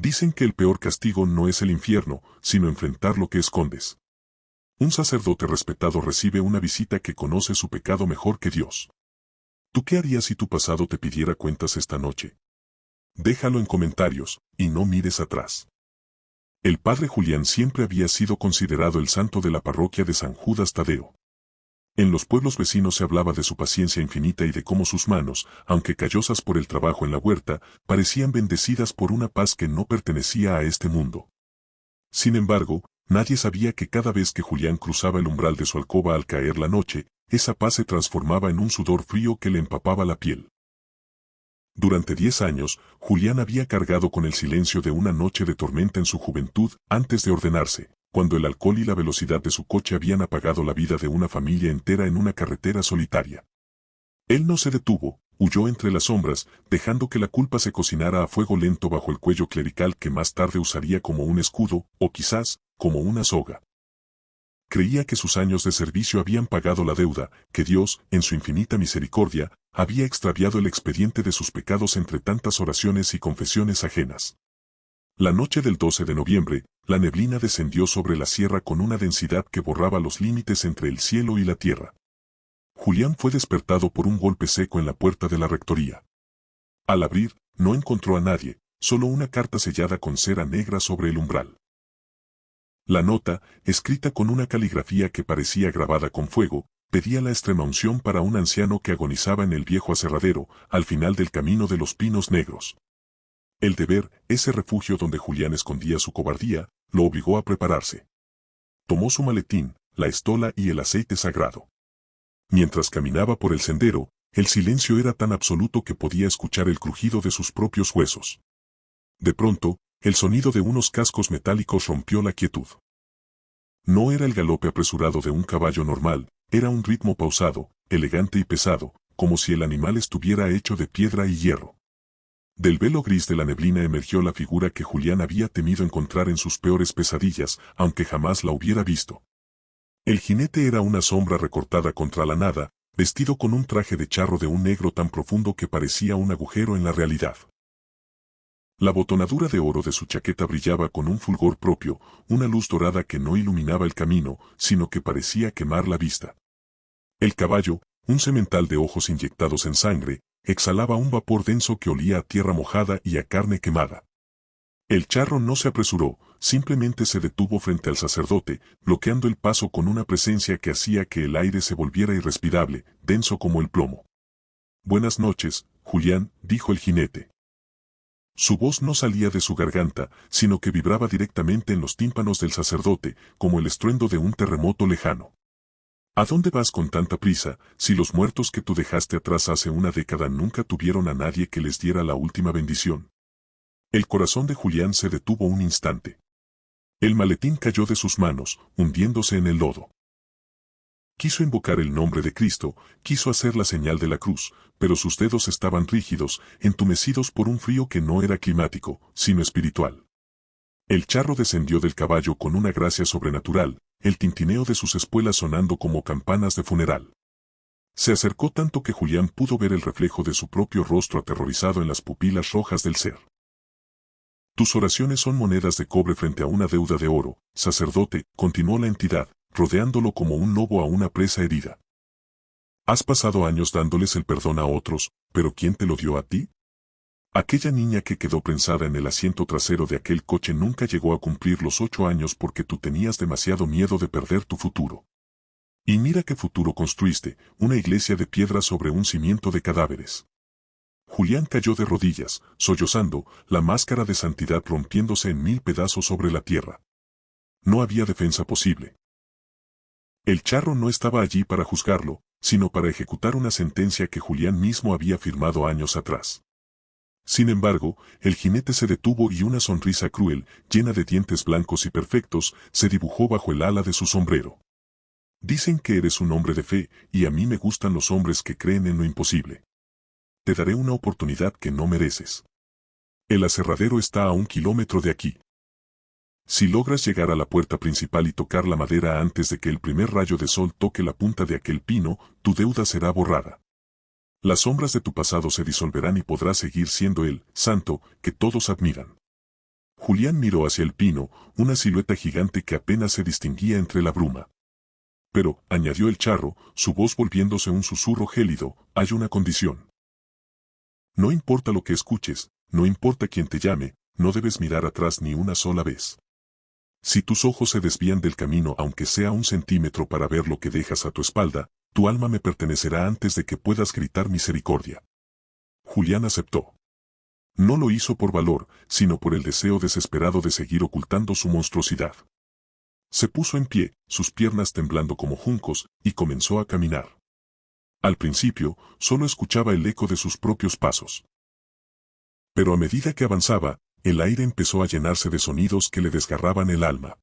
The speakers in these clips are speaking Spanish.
Dicen que el peor castigo no es el infierno, sino enfrentar lo que escondes. Un sacerdote respetado recibe una visita que conoce su pecado mejor que Dios. ¿Tú qué harías si tu pasado te pidiera cuentas esta noche? Déjalo en comentarios, y no mires atrás. El padre Julián siempre había sido considerado el santo de la parroquia de San Judas Tadeo. En los pueblos vecinos se hablaba de su paciencia infinita y de cómo sus manos, aunque callosas por el trabajo en la huerta, parecían bendecidas por una paz que no pertenecía a este mundo. Sin embargo, nadie sabía que cada vez que Julián cruzaba el umbral de su alcoba al caer la noche, esa paz se transformaba en un sudor frío que le empapaba la piel. Durante 10 años, Julián había cargado con el silencio de una noche de tormenta en su juventud antes de ordenarse, cuando el alcohol y la velocidad de su coche habían apagado la vida de una familia entera en una carretera solitaria. Él no se detuvo, huyó entre las sombras, dejando que la culpa se cocinara a fuego lento bajo el cuello clerical que más tarde usaría como un escudo, o quizás, como una soga. Creía que sus años de servicio habían pagado la deuda, que Dios, en su infinita misericordia, había extraviado el expediente de sus pecados entre tantas oraciones y confesiones ajenas. La noche del 12 de noviembre, la neblina descendió sobre la sierra con una densidad que borraba los límites entre el cielo y la tierra. Julián fue despertado por un golpe seco en la puerta de la rectoría. Al abrir, no encontró a nadie, solo una carta sellada con cera negra sobre el umbral. La nota, escrita con una caligrafía que parecía grabada con fuego, pedía la extremaunción para un anciano que agonizaba en el viejo aserradero, al final del camino de los Pinos Negros. El deber, ese refugio donde Julián escondía su cobardía, lo obligó a prepararse. Tomó su maletín, la estola y el aceite sagrado. Mientras caminaba por el sendero, el silencio era tan absoluto que podía escuchar el crujido de sus propios huesos. De pronto, el sonido de unos cascos metálicos rompió la quietud. No era el galope apresurado de un caballo normal, era un ritmo pausado, elegante y pesado, como si el animal estuviera hecho de piedra y hierro. Del velo gris de la neblina emergió la figura que Julián había temido encontrar en sus peores pesadillas, aunque jamás la hubiera visto. El jinete era una sombra recortada contra la nada, vestido con un traje de charro de un negro tan profundo que parecía un agujero en la realidad. La botonadura de oro de su chaqueta brillaba con un fulgor propio, una luz dorada que no iluminaba el camino, sino que parecía quemar la vista. El caballo, un semental de ojos inyectados en sangre, exhalaba un vapor denso que olía a tierra mojada y a carne quemada. El charro no se apresuró, simplemente se detuvo frente al sacerdote, bloqueando el paso con una presencia que hacía que el aire se volviera irrespirable, denso como el plomo. «Buenas noches, Julián», dijo el jinete. Su voz no salía de su garganta, sino que vibraba directamente en los tímpanos del sacerdote, como el estruendo de un terremoto lejano. ¿A dónde vas con tanta prisa, si los muertos que tú dejaste atrás hace una década nunca tuvieron a nadie que les diera la última bendición? El corazón de Julián se detuvo un instante. El maletín cayó de sus manos, hundiéndose en el lodo. Quiso invocar el nombre de Cristo, quiso hacer la señal de la cruz, pero sus dedos estaban rígidos, entumecidos por un frío que no era climático, sino espiritual. El charro descendió del caballo con una gracia sobrenatural, el tintineo de sus espuelas sonando como campanas de funeral. Se acercó tanto que Julián pudo ver el reflejo de su propio rostro aterrorizado en las pupilas rojas del ser. Tus oraciones son monedas de cobre frente a una deuda de oro, sacerdote, continuó la entidad, rodeándolo como un lobo a una presa herida. Has pasado años dándoles el perdón a otros, pero ¿quién te lo dio a ti? Aquella niña que quedó prensada en el asiento trasero de aquel coche nunca llegó a cumplir los 8 años porque tú tenías demasiado miedo de perder tu futuro. Y mira qué futuro construiste, una iglesia de piedra sobre un cimiento de cadáveres. Julián cayó de rodillas, sollozando, la máscara de santidad rompiéndose en 1000 pedazos sobre la tierra. No había defensa posible. El charro no estaba allí para juzgarlo, sino para ejecutar una sentencia que Julián mismo había firmado años atrás. Sin embargo, el jinete se detuvo y una sonrisa cruel, llena de dientes blancos y perfectos, se dibujó bajo el ala de su sombrero. Dicen que eres un hombre de fe, y a mí me gustan los hombres que creen en lo imposible. Te daré una oportunidad que no mereces. El aserradero está a 1 kilómetro de aquí. Si logras llegar a la puerta principal y tocar la madera antes de que el primer rayo de sol toque la punta de aquel pino, tu deuda será borrada. Las sombras de tu pasado se disolverán y podrás seguir siendo el santo que todos admiran. Julián miró hacia el pino, una silueta gigante que apenas se distinguía entre la bruma. Pero, añadió el charro, su voz volviéndose un susurro gélido, hay una condición. No importa lo que escuches, no importa quién te llame, no debes mirar atrás ni una sola vez. Si tus ojos se desvían del camino aunque sea 1 centímetro para ver lo que dejas a tu espalda, tu alma me pertenecerá antes de que puedas gritar misericordia. Julián aceptó. No lo hizo por valor, sino por el deseo desesperado de seguir ocultando su monstruosidad. Se puso en pie, sus piernas temblando como juncos, y comenzó a caminar. Al principio, solo escuchaba el eco de sus propios pasos. Pero a medida que avanzaba, el aire empezó a llenarse de sonidos que le desgarraban el alma.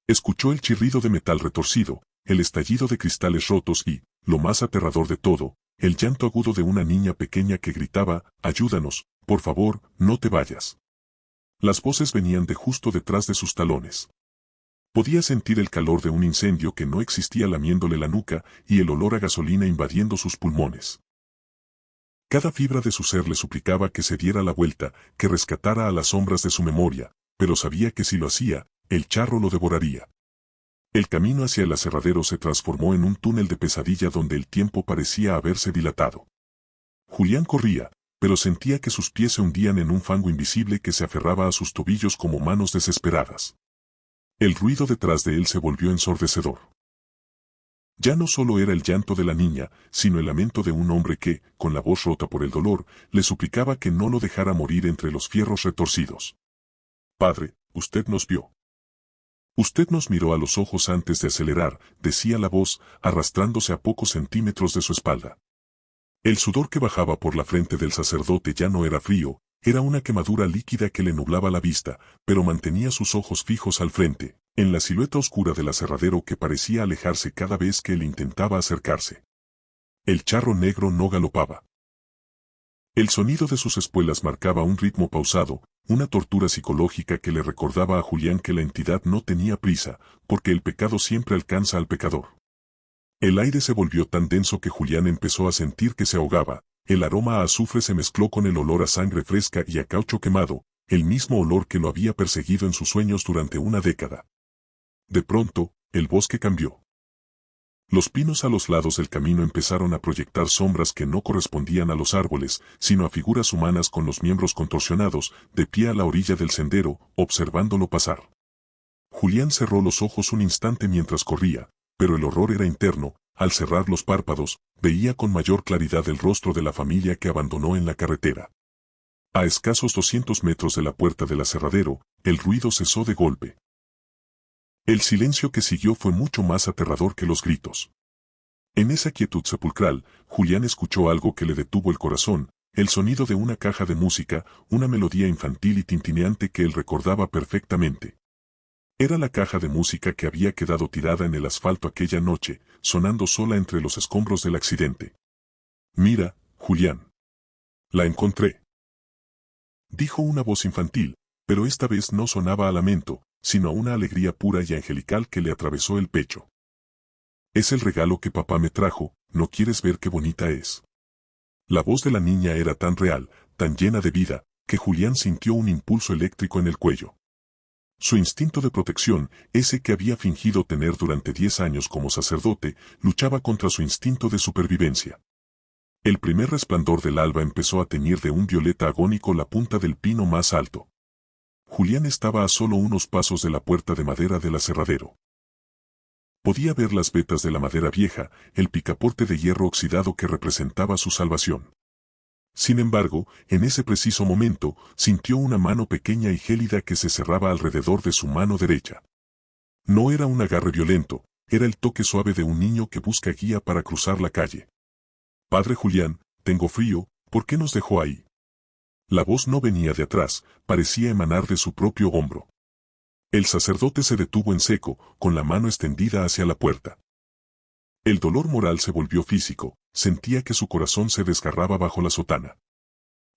Escuchó el chirrido de metal retorcido, el estallido de cristales rotos y, lo más aterrador de todo, el llanto agudo de una niña pequeña que gritaba, «Ayúdanos, por favor, no te vayas». Las voces venían de justo detrás de sus talones. Podía sentir el calor de un incendio que no existía lamiéndole la nuca y el olor a gasolina invadiendo sus pulmones. Cada fibra de su ser le suplicaba que se diera la vuelta, que rescatara a las sombras de su memoria, pero sabía que si lo hacía, el charro lo devoraría. El camino hacia el aserradero se transformó en un túnel de pesadilla donde el tiempo parecía haberse dilatado. Julián corría, pero sentía que sus pies se hundían en un fango invisible que se aferraba a sus tobillos como manos desesperadas. El ruido detrás de él se volvió ensordecedor. Ya no solo era el llanto de la niña, sino el lamento de un hombre que, con la voz rota por el dolor, le suplicaba que no lo dejara morir entre los fierros retorcidos. «Padre, usted nos vio. Usted nos miró a los ojos antes de acelerar», decía la voz, arrastrándose a pocos centímetros de su espalda. El sudor que bajaba por la frente del sacerdote ya no era frío, era una quemadura líquida que le nublaba la vista, pero mantenía sus ojos fijos al frente, en la silueta oscura del aserradero que parecía alejarse cada vez que él intentaba acercarse. El charro negro no galopaba. El sonido de sus espuelas marcaba un ritmo pausado, una tortura psicológica que le recordaba a Julián que la entidad no tenía prisa, porque el pecado siempre alcanza al pecador. El aire se volvió tan denso que Julián empezó a sentir que se ahogaba. El aroma a azufre se mezcló con el olor a sangre fresca y a caucho quemado, el mismo olor que lo había perseguido en sus sueños durante una década. De pronto, el bosque cambió. Los pinos a los lados del camino empezaron a proyectar sombras que no correspondían a los árboles, sino a figuras humanas con los miembros contorsionados, de pie a la orilla del sendero, observándolo pasar. Julián cerró los ojos un instante mientras corría, pero el horror era interno. Al cerrar los párpados, veía con mayor claridad el rostro de la familia que abandonó en la carretera. A escasos 200 metros de la puerta del aserradero, el ruido cesó de golpe. El silencio que siguió fue mucho más aterrador que los gritos. En esa quietud sepulcral, Julián escuchó algo que le detuvo el corazón, el sonido de una caja de música, una melodía infantil y tintineante que él recordaba perfectamente. Era la caja de música que había quedado tirada en el asfalto aquella noche, sonando sola entre los escombros del accidente. «Mira, Julián. La encontré», dijo una voz infantil, pero esta vez no sonaba a lamento, sino a una alegría pura y angelical que le atravesó el pecho. «Es el regalo que papá me trajo, ¿no quieres ver qué bonita es?». La voz de la niña era tan real, tan llena de vida, que Julián sintió un impulso eléctrico en el cuello. Su instinto de protección, ese que había fingido tener durante 10 años como sacerdote, luchaba contra su instinto de supervivencia. El primer resplandor del alba empezó a teñir de un violeta agónico la punta del pino más alto. Julián estaba a solo unos pasos de la puerta de madera del aserradero. Podía ver las vetas de la madera vieja, el picaporte de hierro oxidado que representaba su salvación. Sin embargo, en ese preciso momento, sintió una mano pequeña y gélida que se cerraba alrededor de su mano derecha. No era un agarre violento, era el toque suave de un niño que busca guía para cruzar la calle. «Padre Julián, tengo frío, ¿por qué nos dejó ahí?». La voz no venía de atrás, parecía emanar de su propio hombro. El sacerdote se detuvo en seco, con la mano extendida hacia la puerta. El dolor moral se volvió físico, sentía que su corazón se desgarraba bajo la sotana.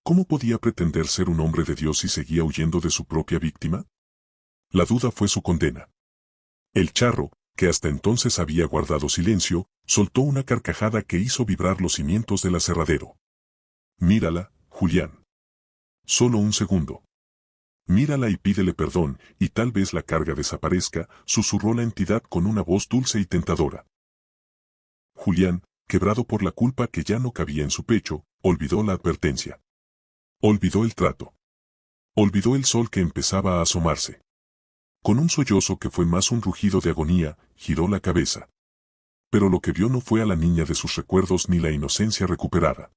¿Cómo podía pretender ser un hombre de Dios si seguía huyendo de su propia víctima? La duda fue su condena. El charro, que hasta entonces había guardado silencio, soltó una carcajada que hizo vibrar los cimientos del aserradero. «Mírala, Julián. Solo un segundo». Mírala y pídele perdón, y tal vez la carga desaparezca, susurró la entidad con una voz dulce y tentadora. Julián, quebrado por la culpa que ya no cabía en su pecho, olvidó la advertencia. Olvidó el trato. Olvidó el sol que empezaba a asomarse. Con un sollozo que fue más un rugido de agonía, giró la cabeza. Pero lo que vio no fue a la niña de sus recuerdos ni la inocencia recuperada.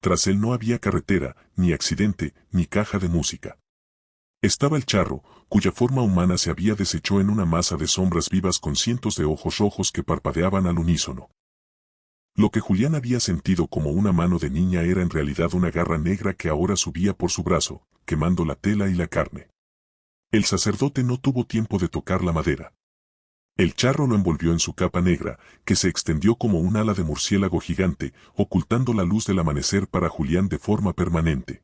Tras él no había carretera, ni accidente, ni caja de música. Estaba el charro, cuya forma humana se había deshecho en una masa de sombras vivas con cientos de ojos rojos que parpadeaban al unísono. Lo que Julián había sentido como una mano de niña era en realidad una garra negra que ahora subía por su brazo, quemando la tela y la carne. El sacerdote no tuvo tiempo de tocar la madera. El charro lo envolvió en su capa negra, que se extendió como un ala de murciélago gigante, ocultando la luz del amanecer para Julián de forma permanente.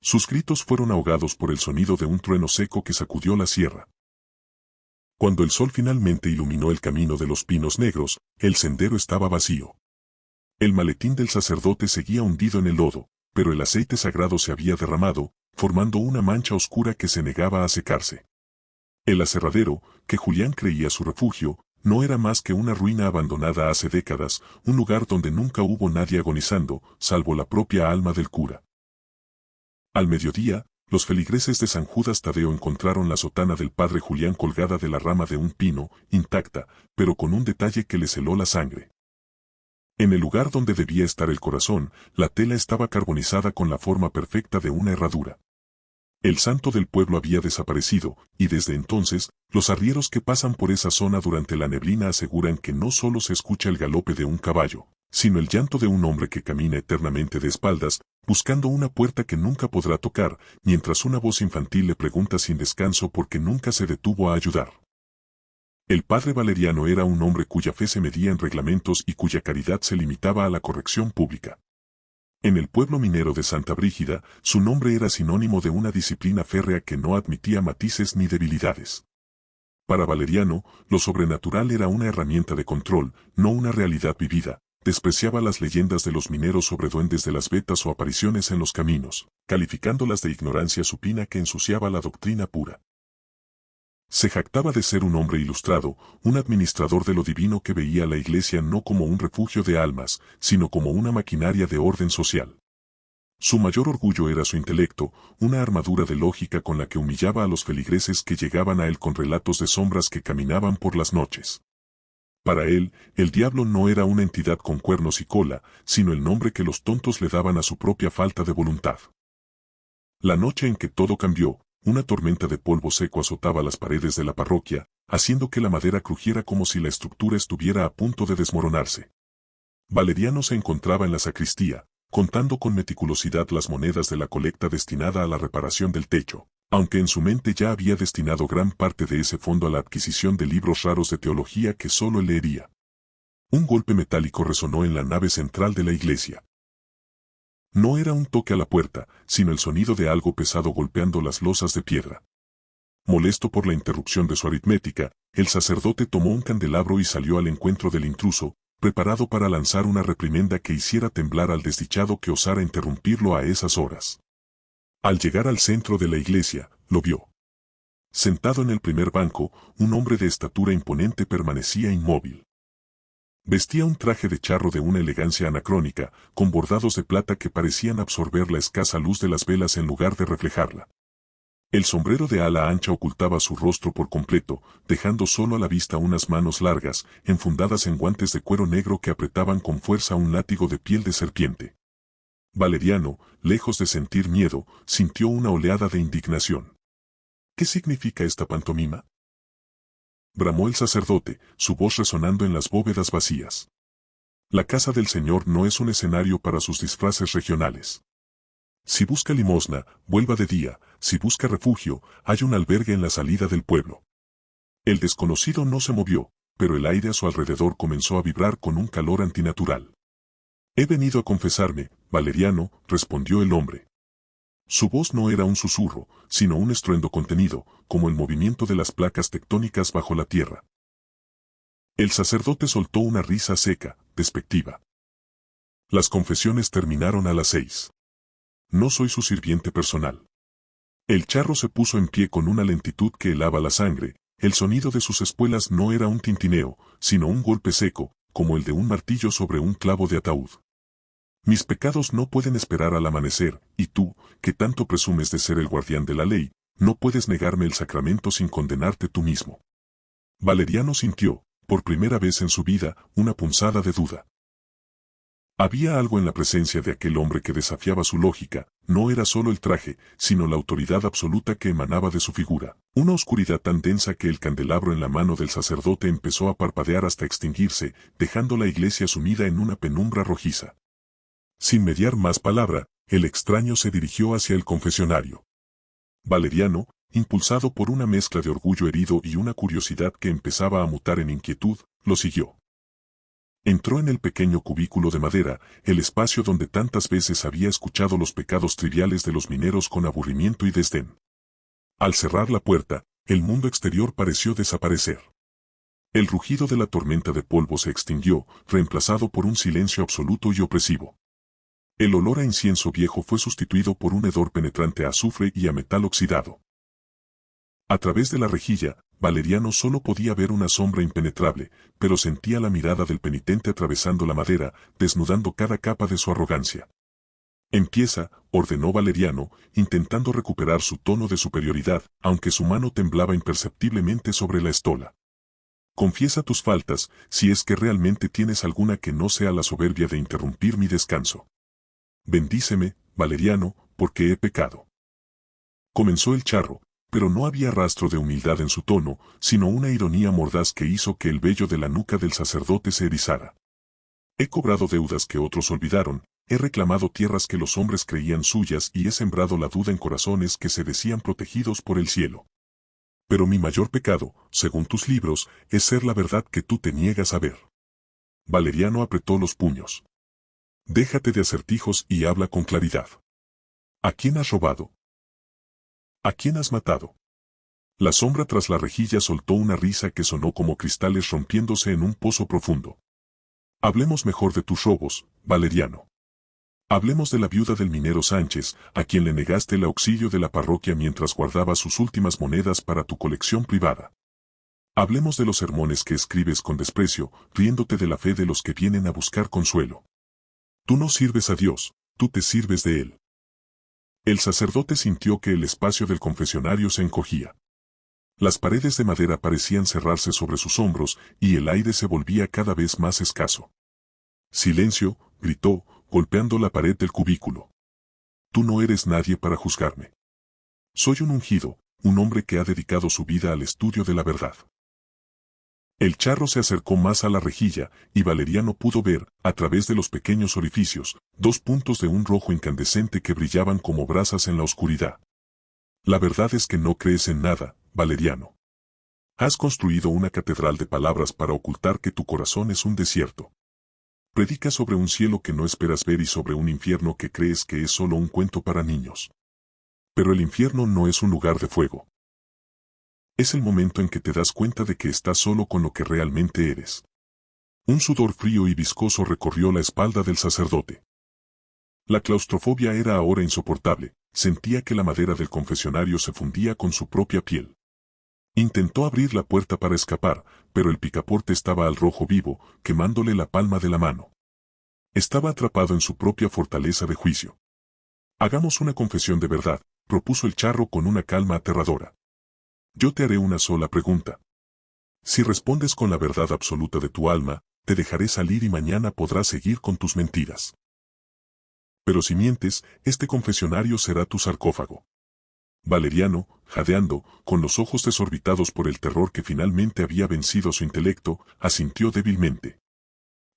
Sus gritos fueron ahogados por el sonido de un trueno seco que sacudió la sierra. Cuando el sol finalmente iluminó el camino de los pinos negros, el sendero estaba vacío. El maletín del sacerdote seguía hundido en el lodo, pero el aceite sagrado se había derramado, formando una mancha oscura que se negaba a secarse. El aserradero, que Julián creía su refugio, no era más que una ruina abandonada hace décadas, un lugar donde nunca hubo nadie agonizando, salvo la propia alma del cura. Al mediodía, los feligreses de San Judas Tadeo encontraron la sotana del padre Julián colgada de la rama de un pino, intacta, pero con un detalle que les heló la sangre. En el lugar donde debía estar el corazón, la tela estaba carbonizada con la forma perfecta de una herradura. El santo del pueblo había desaparecido, y desde entonces, los arrieros que pasan por esa zona durante la neblina aseguran que no solo se escucha el galope de un caballo, sino el llanto de un hombre que camina eternamente de espaldas, buscando una puerta que nunca podrá tocar, mientras una voz infantil le pregunta sin descanso por qué nunca se detuvo a ayudar. El padre Valeriano era un hombre cuya fe se medía en reglamentos y cuya caridad se limitaba a la corrección pública. En el pueblo minero de Santa Brígida, su nombre era sinónimo de una disciplina férrea que no admitía matices ni debilidades. Para Valeriano, lo sobrenatural era una herramienta de control, no una realidad vivida. Despreciaba las leyendas de los mineros sobre duendes de las vetas o apariciones en los caminos, calificándolas de ignorancia supina que ensuciaba la doctrina pura. Se jactaba de ser un hombre ilustrado, un administrador de lo divino que veía a la Iglesia no como un refugio de almas, sino como una maquinaria de orden social. Su mayor orgullo era su intelecto, una armadura de lógica con la que humillaba a los feligreses que llegaban a él con relatos de sombras que caminaban por las noches. Para él, el diablo no era una entidad con cuernos y cola, sino el nombre que los tontos le daban a su propia falta de voluntad. La noche en que todo cambió, una tormenta de polvo seco azotaba las paredes de la parroquia, haciendo que la madera crujiera como si la estructura estuviera a punto de desmoronarse. Valeriano se encontraba en la sacristía, contando con meticulosidad las monedas de la colecta destinada a la reparación del techo, aunque en su mente ya había destinado gran parte de ese fondo a la adquisición de libros raros de teología que solo leería. Un golpe metálico resonó en la nave central de la iglesia. No era un toque a la puerta, sino el sonido de algo pesado golpeando las losas de piedra. Molesto por la interrupción de su aritmética, el sacerdote tomó un candelabro y salió al encuentro del intruso, preparado para lanzar una reprimenda que hiciera temblar al desdichado que osara interrumpirlo a esas horas. Al llegar al centro de la iglesia, lo vio. Sentado en el primer banco, un hombre de estatura imponente permanecía inmóvil. Vestía un traje de charro de una elegancia anacrónica, con bordados de plata que parecían absorber la escasa luz de las velas en lugar de reflejarla. El sombrero de ala ancha ocultaba su rostro por completo, dejando solo a la vista unas manos largas, enfundadas en guantes de cuero negro que apretaban con fuerza un látigo de piel de serpiente. Valeriano, lejos de sentir miedo, sintió una oleada de indignación. ¿Qué significa esta pantomima?, bramó el sacerdote, su voz resonando en las bóvedas vacías. La casa del Señor no es un escenario para sus disfraces regionales. Si busca limosna, vuelva de día; si busca refugio, hay un albergue en la salida del pueblo. El desconocido no se movió, pero el aire a su alrededor comenzó a vibrar con un calor antinatural. He venido a confesarme, Valeriano, respondió el hombre. Su voz no era un susurro, sino un estruendo contenido, como el movimiento de las placas tectónicas bajo la tierra. El sacerdote soltó una risa seca, despectiva. Las confesiones terminaron a las 6. No soy su sirviente personal. El charro se puso en pie con una lentitud que helaba la sangre. El sonido de sus espuelas no era un tintineo, sino un golpe seco, como el de un martillo sobre un clavo de ataúd. Mis pecados no pueden esperar al amanecer, y tú, que tanto presumes de ser el guardián de la ley, no puedes negarme el sacramento sin condenarte tú mismo. Valeriano sintió, por primera vez en su vida, una punzada de duda. Había algo en la presencia de aquel hombre que desafiaba su lógica, no era solo el traje, sino la autoridad absoluta que emanaba de su figura. Una oscuridad tan densa que el candelabro en la mano del sacerdote empezó a parpadear hasta extinguirse, dejando la iglesia sumida en una penumbra rojiza. Sin mediar más palabra, el extraño se dirigió hacia el confesionario. Valeriano, impulsado por una mezcla de orgullo herido y una curiosidad que empezaba a mutar en inquietud, lo siguió. Entró en el pequeño cubículo de madera, el espacio donde tantas veces había escuchado los pecados triviales de los mineros con aburrimiento y desdén. Al cerrar la puerta, el mundo exterior pareció desaparecer. El rugido de la tormenta de polvo se extinguió, reemplazado por un silencio absoluto y opresivo. El olor a incienso viejo fue sustituido por un hedor penetrante a azufre y a metal oxidado. A través de la rejilla, Valeriano solo podía ver una sombra impenetrable, pero sentía la mirada del penitente atravesando la madera, desnudando cada capa de su arrogancia. Empieza, ordenó Valeriano, intentando recuperar su tono de superioridad, aunque su mano temblaba imperceptiblemente sobre la estola. Confiesa tus faltas, si es que realmente tienes alguna que no sea la soberbia de interrumpir mi descanso. Bendíceme, Valeriano, porque he pecado. Comenzó el charro, pero no había rastro de humildad en su tono, sino una ironía mordaz que hizo que el vello de la nuca del sacerdote se erizara. He cobrado deudas que otros olvidaron, he reclamado tierras que los hombres creían suyas y he sembrado la duda en corazones que se decían protegidos por el cielo. Pero mi mayor pecado, según tus libros, es ser la verdad que tú te niegas a ver. Valeriano apretó los puños. Déjate de acertijos y habla con claridad. ¿A quién has robado? ¿A quién has matado? La sombra tras la rejilla soltó una risa que sonó como cristales rompiéndose en un pozo profundo. Hablemos mejor de tus robos, Valeriano. Hablemos de la viuda del minero Sánchez, a quien le negaste el auxilio de la parroquia mientras guardaba sus últimas monedas para tu colección privada. Hablemos de los sermones que escribes con desprecio, riéndote de la fe de los que vienen a buscar consuelo. Tú no sirves a Dios, tú te sirves de Él. El sacerdote sintió que el espacio del confesionario se encogía. Las paredes de madera parecían cerrarse sobre sus hombros y el aire se volvía cada vez más escaso. Silencio, gritó, golpeando la pared del cubículo. Tú no eres nadie para juzgarme. Soy un ungido, un hombre que ha dedicado su vida al estudio de la verdad. El charro se acercó más a la rejilla, y Valeriano pudo ver, a través de los pequeños orificios, dos puntos de un rojo incandescente que brillaban como brasas en la oscuridad. La verdad es que no crees en nada, Valeriano. Has construido una catedral de palabras para ocultar que tu corazón es un desierto. Predicas sobre un cielo que no esperas ver y sobre un infierno que crees que es solo un cuento para niños. Pero el infierno no es un lugar de fuego. Es el momento en que te das cuenta de que estás solo con lo que realmente eres. Un sudor frío y viscoso recorrió la espalda del sacerdote. La claustrofobia era ahora insoportable, sentía que la madera del confesionario se fundía con su propia piel. Intentó abrir la puerta para escapar, pero el picaporte estaba al rojo vivo, quemándole la palma de la mano. Estaba atrapado en su propia fortaleza de juicio. Hagamos una confesión de verdad, propuso el charro con una calma aterradora. Yo te haré una sola pregunta. Si respondes con la verdad absoluta de tu alma, te dejaré salir y mañana podrás seguir con tus mentiras. Pero si mientes, este confesionario será tu sarcófago. Valeriano, jadeando, con los ojos desorbitados por el terror que finalmente había vencido su intelecto, asintió débilmente.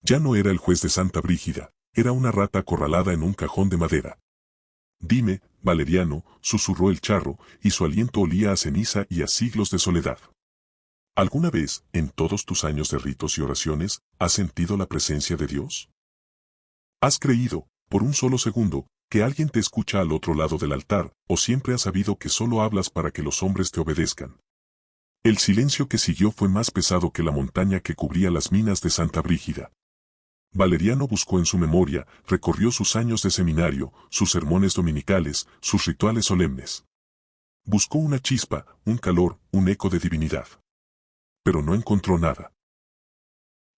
Ya no era el juez de Santa Brígida, era una rata acorralada en un cajón de madera. Dime, Valeriano, susurró el charro, y su aliento olía a ceniza y a siglos de soledad. ¿Alguna vez, en todos tus años de ritos y oraciones, has sentido la presencia de Dios? ¿Has creído, por un solo segundo, que alguien te escucha al otro lado del altar, o siempre has sabido que solo hablas para que los hombres te obedezcan? El silencio que siguió fue más pesado que la montaña que cubría las minas de Santa Brígida. Valeriano buscó en su memoria, recorrió sus años de seminario, sus sermones dominicales, sus rituales solemnes. Buscó una chispa, un calor, un eco de divinidad. Pero no encontró nada.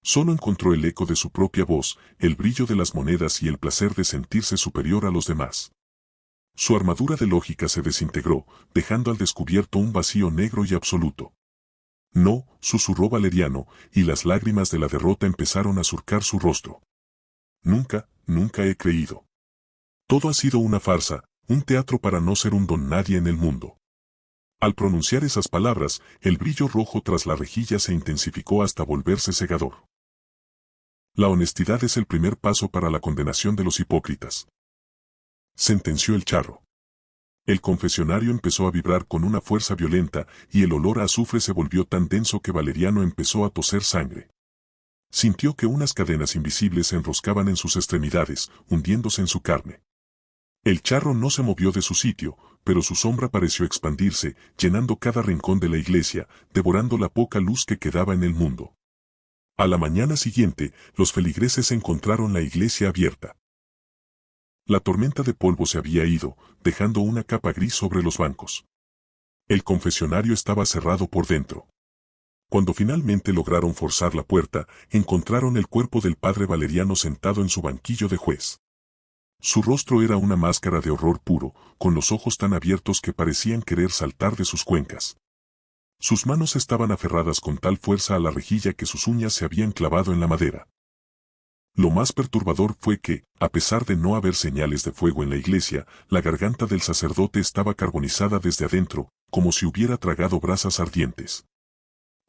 Solo encontró el eco de su propia voz, el brillo de las monedas y el placer de sentirse superior a los demás. Su armadura de lógica se desintegró, dejando al descubierto un vacío negro y absoluto. No, susurró Valeriano, y las lágrimas de la derrota empezaron a surcar su rostro. Nunca, nunca he creído. Todo ha sido una farsa, un teatro para no ser un don nadie en el mundo. Al pronunciar esas palabras, el brillo rojo tras la rejilla se intensificó hasta volverse cegador. La honestidad es el primer paso para la condenación de los hipócritas, sentenció el charro. El confesionario empezó a vibrar con una fuerza violenta y el olor a azufre se volvió tan denso que Valeriano empezó a toser sangre. Sintió que unas cadenas invisibles se enroscaban en sus extremidades, hundiéndose en su carne. El charro no se movió de su sitio, pero su sombra pareció expandirse, llenando cada rincón de la iglesia, devorando la poca luz que quedaba en el mundo. A la mañana siguiente, los feligreses encontraron la iglesia abierta. La tormenta de polvo se había ido, dejando una capa gris sobre los bancos. El confesionario estaba cerrado por dentro. Cuando finalmente lograron forzar la puerta, encontraron el cuerpo del padre Valeriano sentado en su banquillo de juez. Su rostro era una máscara de horror puro, con los ojos tan abiertos que parecían querer saltar de sus cuencas. Sus manos estaban aferradas con tal fuerza a la rejilla que sus uñas se habían clavado en la madera. Lo más perturbador fue que, a pesar de no haber señales de fuego en la iglesia, la garganta del sacerdote estaba carbonizada desde adentro, como si hubiera tragado brasas ardientes.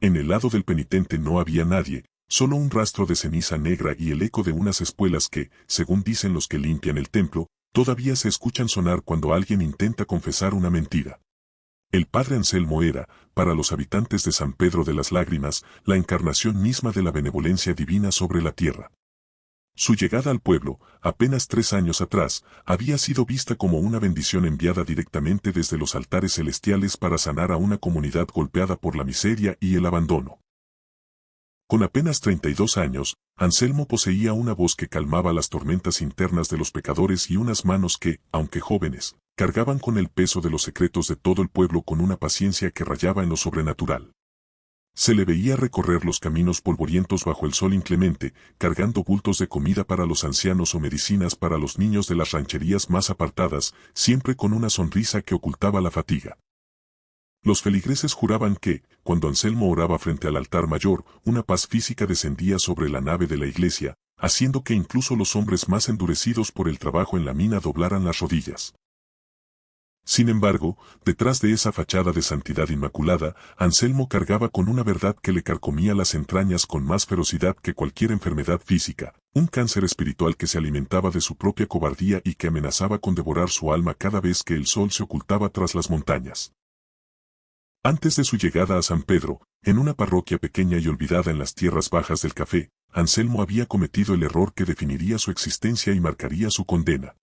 En el lado del penitente no había nadie, solo un rastro de ceniza negra y el eco de unas espuelas que, según dicen los que limpian el templo, todavía se escuchan sonar cuando alguien intenta confesar una mentira. El padre Anselmo era, para los habitantes de San Pedro de las Lágrimas, la encarnación misma de la benevolencia divina sobre la tierra. Su llegada al pueblo, apenas 3 años atrás, había sido vista como una bendición enviada directamente desde los altares celestiales para sanar a una comunidad golpeada por la miseria y el abandono. Con apenas 32 años, Anselmo poseía una voz que calmaba las tormentas internas de los pecadores y unas manos que, aunque jóvenes, cargaban con el peso de los secretos de todo el pueblo con una paciencia que rayaba en lo sobrenatural. Se le veía recorrer los caminos polvorientos bajo el sol inclemente, cargando bultos de comida para los ancianos o medicinas para los niños de las rancherías más apartadas, siempre con una sonrisa que ocultaba la fatiga. Los feligreses juraban que, cuando Anselmo oraba frente al altar mayor, una paz física descendía sobre la nave de la iglesia, haciendo que incluso los hombres más endurecidos por el trabajo en la mina doblaran las rodillas. Sin embargo, detrás de esa fachada de santidad inmaculada, Anselmo cargaba con una verdad que le carcomía las entrañas con más ferocidad que cualquier enfermedad física, un cáncer espiritual que se alimentaba de su propia cobardía y que amenazaba con devorar su alma cada vez que el sol se ocultaba tras las montañas. Antes de su llegada a San Pedro, en una parroquia pequeña y olvidada en las tierras bajas del café, Anselmo había cometido el error que definiría su existencia y marcaría su condena.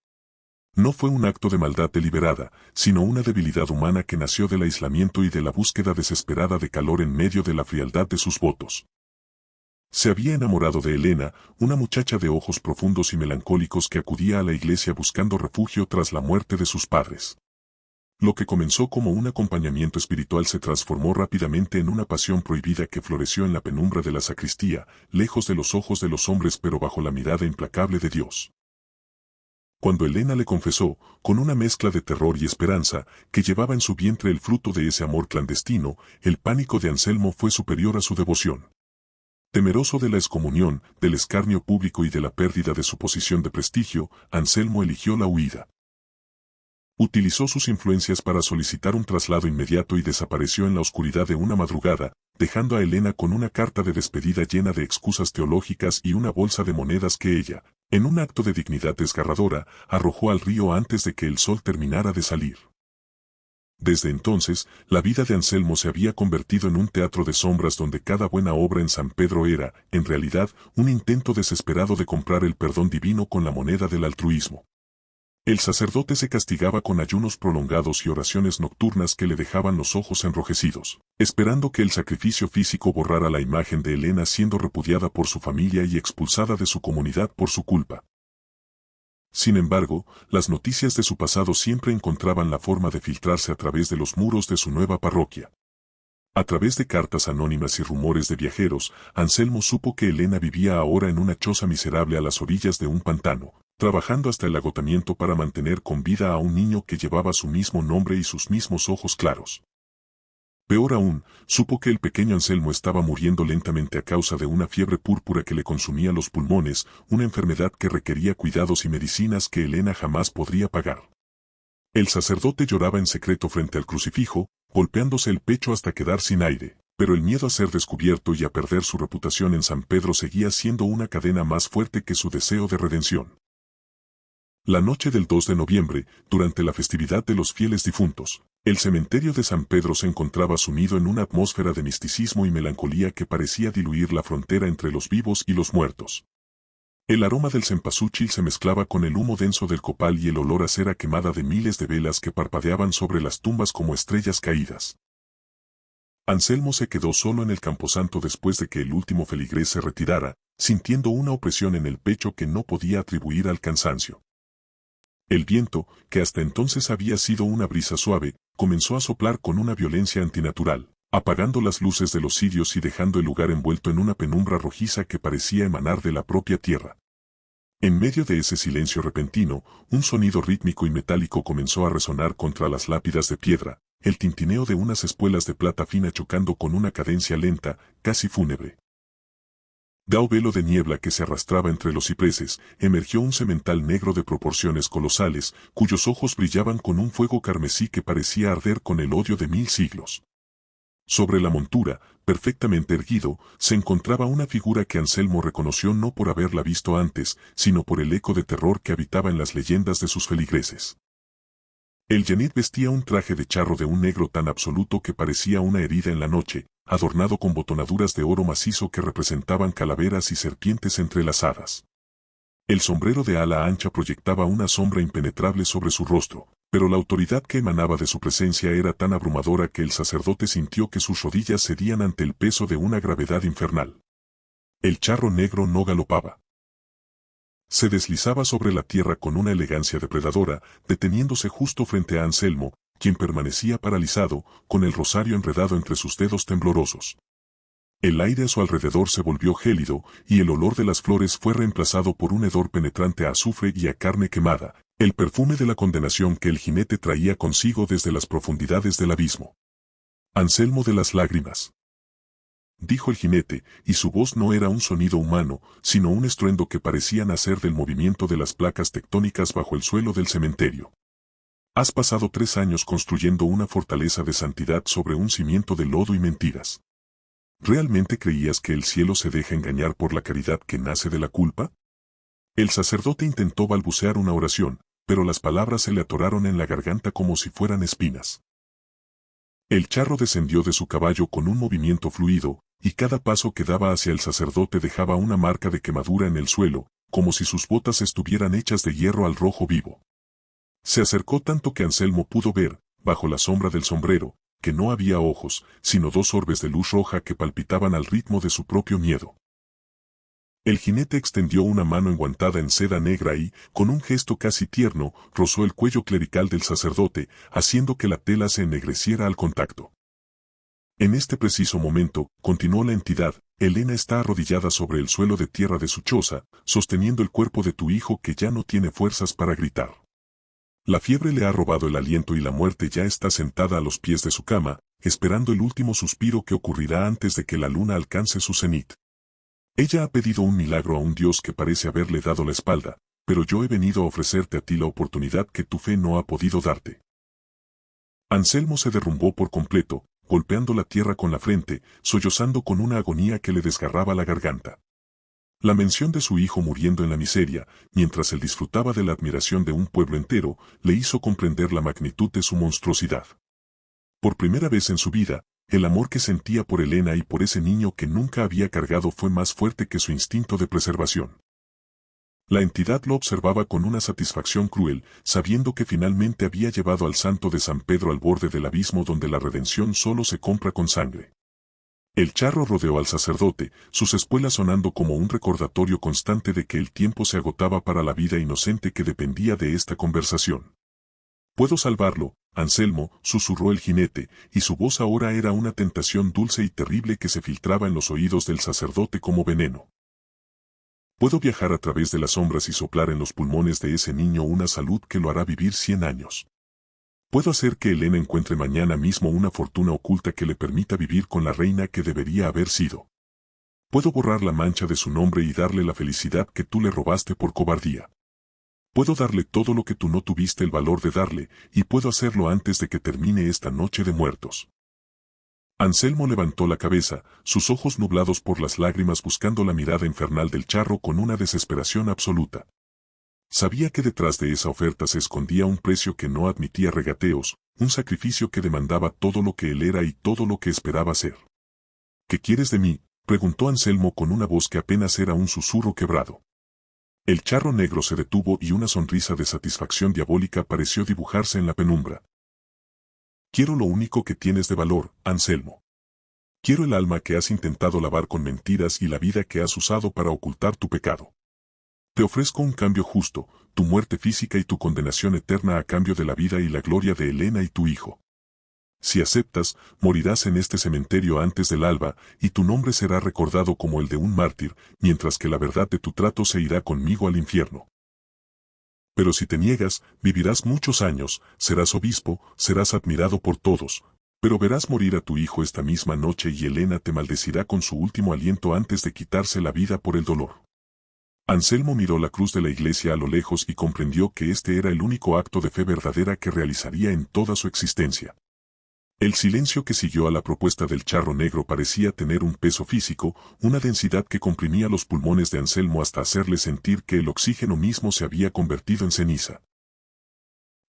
No fue un acto de maldad deliberada, sino una debilidad humana que nació del aislamiento y de la búsqueda desesperada de calor en medio de la frialdad de sus votos. Se había enamorado de Elena, una muchacha de ojos profundos y melancólicos que acudía a la iglesia buscando refugio tras la muerte de sus padres. Lo que comenzó como un acompañamiento espiritual se transformó rápidamente en una pasión prohibida que floreció en la penumbra de la sacristía, lejos de los ojos de los hombres pero bajo la mirada implacable de Dios. Cuando Elena le confesó, con una mezcla de terror y esperanza, que llevaba en su vientre el fruto de ese amor clandestino, el pánico de Anselmo fue superior a su devoción. Temeroso de la excomunión, del escarnio público y de la pérdida de su posición de prestigio, Anselmo eligió la huida. Utilizó sus influencias para solicitar un traslado inmediato y desapareció en la oscuridad de una madrugada, dejando a Elena con una carta de despedida llena de excusas teológicas y una bolsa de monedas que ella, en un acto de dignidad desgarradora, arrojó al río antes de que el sol terminara de salir. Desde entonces, la vida de Anselmo se había convertido en un teatro de sombras donde cada buena obra en San Pedro era, en realidad, un intento desesperado de comprar el perdón divino con la moneda del altruismo. El sacerdote se castigaba con ayunos prolongados y oraciones nocturnas que le dejaban los ojos enrojecidos, esperando que el sacrificio físico borrara la imagen de Elena siendo repudiada por su familia y expulsada de su comunidad por su culpa. Sin embargo, las noticias de su pasado siempre encontraban la forma de filtrarse a través de los muros de su nueva parroquia. A través de cartas anónimas y rumores de viajeros, Anselmo supo que Elena vivía ahora en una choza miserable a las orillas de un pantano, trabajando hasta el agotamiento para mantener con vida a un niño que llevaba su mismo nombre y sus mismos ojos claros. Peor aún, supo que el pequeño Anselmo estaba muriendo lentamente a causa de una fiebre púrpura que le consumía los pulmones, una enfermedad que requería cuidados y medicinas que Elena jamás podría pagar. El sacerdote lloraba en secreto frente al crucifijo, golpeándose el pecho hasta quedar sin aire, pero el miedo a ser descubierto y a perder su reputación en San Pedro seguía siendo una cadena más fuerte que su deseo de redención. La noche del 2 de noviembre, durante la festividad de los fieles difuntos, el cementerio de San Pedro se encontraba sumido en una atmósfera de misticismo y melancolía que parecía diluir la frontera entre los vivos y los muertos. El aroma del cempasúchil se mezclaba con el humo denso del copal y el olor a cera quemada de miles de velas que parpadeaban sobre las tumbas como estrellas caídas. Anselmo se quedó solo en el camposanto después de que el último feligrés se retirara, sintiendo una opresión en el pecho que no podía atribuir al cansancio. El viento, que hasta entonces había sido una brisa suave, comenzó a soplar con una violencia antinatural, apagando las luces de los cirios y dejando el lugar envuelto en una penumbra rojiza que parecía emanar de la propia tierra. En medio de ese silencio repentino, un sonido rítmico y metálico comenzó a resonar contra las lápidas de piedra, el tintineo de unas espuelas de plata fina chocando con una cadencia lenta, casi fúnebre. Da un velo de niebla que se arrastraba entre los cipreses, emergió un semental negro de proporciones colosales, cuyos ojos brillaban con un fuego carmesí que parecía arder con el odio de 1000 siglos. Sobre la montura, perfectamente erguido, se encontraba una figura que Anselmo reconoció no por haberla visto antes, sino por el eco de terror que habitaba en las leyendas de sus feligreses. El Janit vestía un traje de charro de un negro tan absoluto que parecía una herida en la noche, adornado con botonaduras de oro macizo que representaban calaveras y serpientes entrelazadas. El sombrero de ala ancha proyectaba una sombra impenetrable sobre su rostro, pero la autoridad que emanaba de su presencia era tan abrumadora que el sacerdote sintió que sus rodillas cedían ante el peso de una gravedad infernal. El charro negro no galopaba. Se deslizaba sobre la tierra con una elegancia depredadora, deteniéndose justo frente a Anselmo, quien permanecía paralizado, con el rosario enredado entre sus dedos temblorosos. El aire a su alrededor se volvió gélido, y el olor de las flores fue reemplazado por un hedor penetrante a azufre y a carne quemada, el perfume de la condenación que el jinete traía consigo desde las profundidades del abismo. Anselmo de las lágrimas, dijo el jinete, y su voz no era un sonido humano, sino un estruendo que parecía nacer del movimiento de las placas tectónicas bajo el suelo del cementerio. Has pasado 3 años construyendo una fortaleza de santidad sobre un cimiento de lodo y mentiras. ¿Realmente creías que el cielo se deja engañar por la caridad que nace de la culpa? El sacerdote intentó balbucear una oración, pero las palabras se le atoraron en la garganta como si fueran espinas. El charro descendió de su caballo con un movimiento fluido, y cada paso que daba hacia el sacerdote dejaba una marca de quemadura en el suelo, como si sus botas estuvieran hechas de hierro al rojo vivo. Se acercó tanto que Anselmo pudo ver, bajo la sombra del sombrero, que no había ojos, sino 2 orbes de luz roja que palpitaban al ritmo de su propio miedo. El jinete extendió una mano enguantada en seda negra y, con un gesto casi tierno, rozó el cuello clerical del sacerdote, haciendo que la tela se ennegreciera al contacto. En este preciso momento, continuó la entidad, Elena está arrodillada sobre el suelo de tierra de su choza, sosteniendo el cuerpo de tu hijo que ya no tiene fuerzas para gritar. La fiebre le ha robado el aliento y la muerte ya está sentada a los pies de su cama, esperando el último suspiro que ocurrirá antes de que la luna alcance su cenit. Ella ha pedido un milagro a un Dios que parece haberle dado la espalda, pero yo he venido a ofrecerte a ti la oportunidad que tu fe no ha podido darte. Anselmo se derrumbó por completo, golpeando la tierra con la frente, sollozando con una agonía que le desgarraba la garganta. La mención de su hijo muriendo en la miseria, mientras él disfrutaba de la admiración de un pueblo entero, le hizo comprender la magnitud de su monstruosidad. Por primera vez en su vida, el amor que sentía por Elena y por ese niño que nunca había cargado fue más fuerte que su instinto de preservación. La entidad lo observaba con una satisfacción cruel, sabiendo que finalmente había llevado al santo de San Pedro al borde del abismo donde la redención solo se compra con sangre. El charro rodeó al sacerdote, sus espuelas sonando como un recordatorio constante de que el tiempo se agotaba para la vida inocente que dependía de esta conversación. «Puedo salvarlo, Anselmo», susurró el jinete, y su voz ahora era una tentación dulce y terrible que se filtraba en los oídos del sacerdote como veneno. «Puedo viajar a través de las sombras y soplar en los pulmones de ese niño una salud que lo hará vivir 100 años. Puedo hacer que Helena encuentre mañana mismo una fortuna oculta que le permita vivir con la reina que debería haber sido. Puedo borrar la mancha de su nombre y darle la felicidad que tú le robaste por cobardía. Puedo darle todo lo que tú no tuviste el valor de darle, y puedo hacerlo antes de que termine esta noche de muertos». Anselmo levantó la cabeza, sus ojos nublados por las lágrimas buscando la mirada infernal del charro con una desesperación absoluta. Sabía que detrás de esa oferta se escondía un precio que no admitía regateos, un sacrificio que demandaba todo lo que él era y todo lo que esperaba ser. «¿Qué quieres de mí?», preguntó Anselmo con una voz que apenas era un susurro quebrado. El charro negro se detuvo y una sonrisa de satisfacción diabólica pareció dibujarse en la penumbra. «Quiero lo único que tienes de valor, Anselmo. Quiero el alma que has intentado lavar con mentiras y la vida que has usado para ocultar tu pecado. Te ofrezco un cambio justo, tu muerte física y tu condenación eterna a cambio de la vida y la gloria de Helena y tu hijo. Si aceptas, morirás en este cementerio antes del alba, y tu nombre será recordado como el de un mártir, mientras que la verdad de tu trato se irá conmigo al infierno. Pero si te niegas, vivirás muchos años, serás obispo, serás admirado por todos, pero verás morir a tu hijo esta misma noche y Helena te maldecirá con su último aliento antes de quitarse la vida por el dolor». Anselmo miró la cruz de la iglesia a lo lejos y comprendió que este era el único acto de fe verdadera que realizaría en toda su existencia. El silencio que siguió a la propuesta del charro negro parecía tener un peso físico, una densidad que comprimía los pulmones de Anselmo hasta hacerle sentir que el oxígeno mismo se había convertido en ceniza.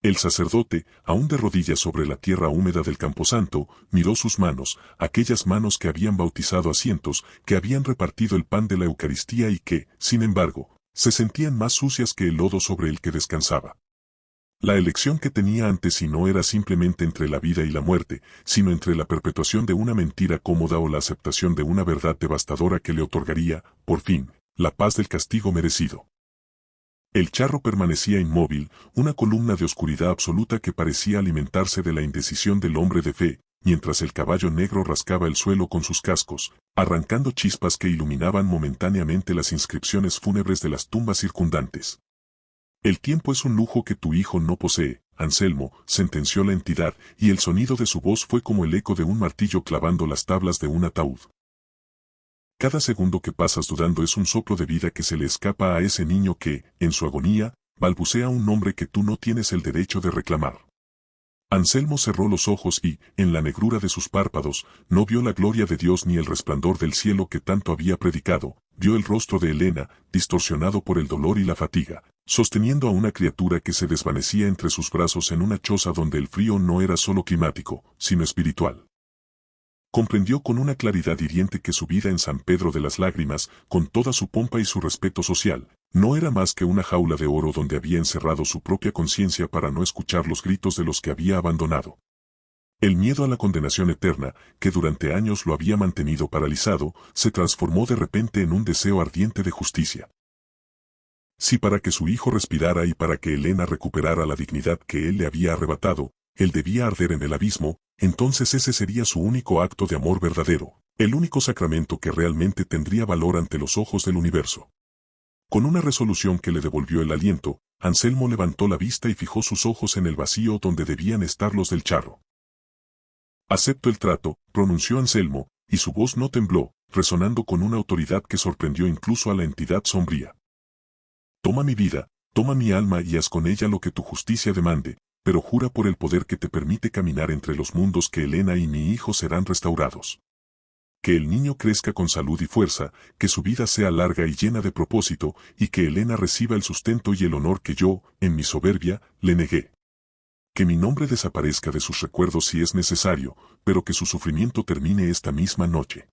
El sacerdote, aún de rodillas sobre la tierra húmeda del camposanto, miró sus manos, aquellas manos que habían bautizado a cientos, que habían repartido el pan de la Eucaristía y que, sin embargo, se sentían más sucias que el lodo sobre el que descansaba. La elección que tenía ante sí no era simplemente entre la vida y la muerte, sino entre la perpetuación de una mentira cómoda o la aceptación de una verdad devastadora que le otorgaría, por fin, la paz del castigo merecido. El charro permanecía inmóvil, una columna de oscuridad absoluta que parecía alimentarse de la indecisión del hombre de fe, mientras el caballo negro rascaba el suelo con sus cascos, arrancando chispas que iluminaban momentáneamente las inscripciones fúnebres de las tumbas circundantes. «El tiempo es un lujo que tu hijo no posee, Anselmo», sentenció la entidad, y el sonido de su voz fue como el eco de un martillo clavando las tablas de un ataúd. «Cada segundo que pasas dudando es un soplo de vida que se le escapa a ese niño que, en su agonía, balbucea un nombre que tú no tienes el derecho de reclamar». Anselmo cerró los ojos y, en la negrura de sus párpados, no vio la gloria de Dios ni el resplandor del cielo que tanto había predicado, vio el rostro de Helena, distorsionado por el dolor y la fatiga, sosteniendo a una criatura que se desvanecía entre sus brazos en una choza donde el frío no era solo climático, sino espiritual. Comprendió con una claridad hiriente que su vida en San Pedro de las Lágrimas, con toda su pompa y su respeto social, no era más que una jaula de oro donde había encerrado su propia conciencia para no escuchar los gritos de los que había abandonado. El miedo a la condenación eterna, que durante años lo había mantenido paralizado, se transformó de repente en un deseo ardiente de justicia. Si para que su hijo respirara y para que Helena recuperara la dignidad que él le había arrebatado, él debía arder en el abismo, entonces ese sería su único acto de amor verdadero, el único sacramento que realmente tendría valor ante los ojos del universo. Con una resolución que le devolvió el aliento, Anselmo levantó la vista y fijó sus ojos en el vacío donde debían estar los del charro. «Acepto el trato», pronunció Anselmo, y su voz no tembló, resonando con una autoridad que sorprendió incluso a la entidad sombría. «Toma mi vida, toma mi alma y haz con ella lo que tu justicia demande, pero jura por el poder que te permite caminar entre los mundos que Helena y mi hijo serán restaurados. Que el niño crezca con salud y fuerza, que su vida sea larga y llena de propósito, y que Helena reciba el sustento y el honor que yo, en mi soberbia, le negué. Que mi nombre desaparezca de sus recuerdos si es necesario, pero que su sufrimiento termine esta misma noche».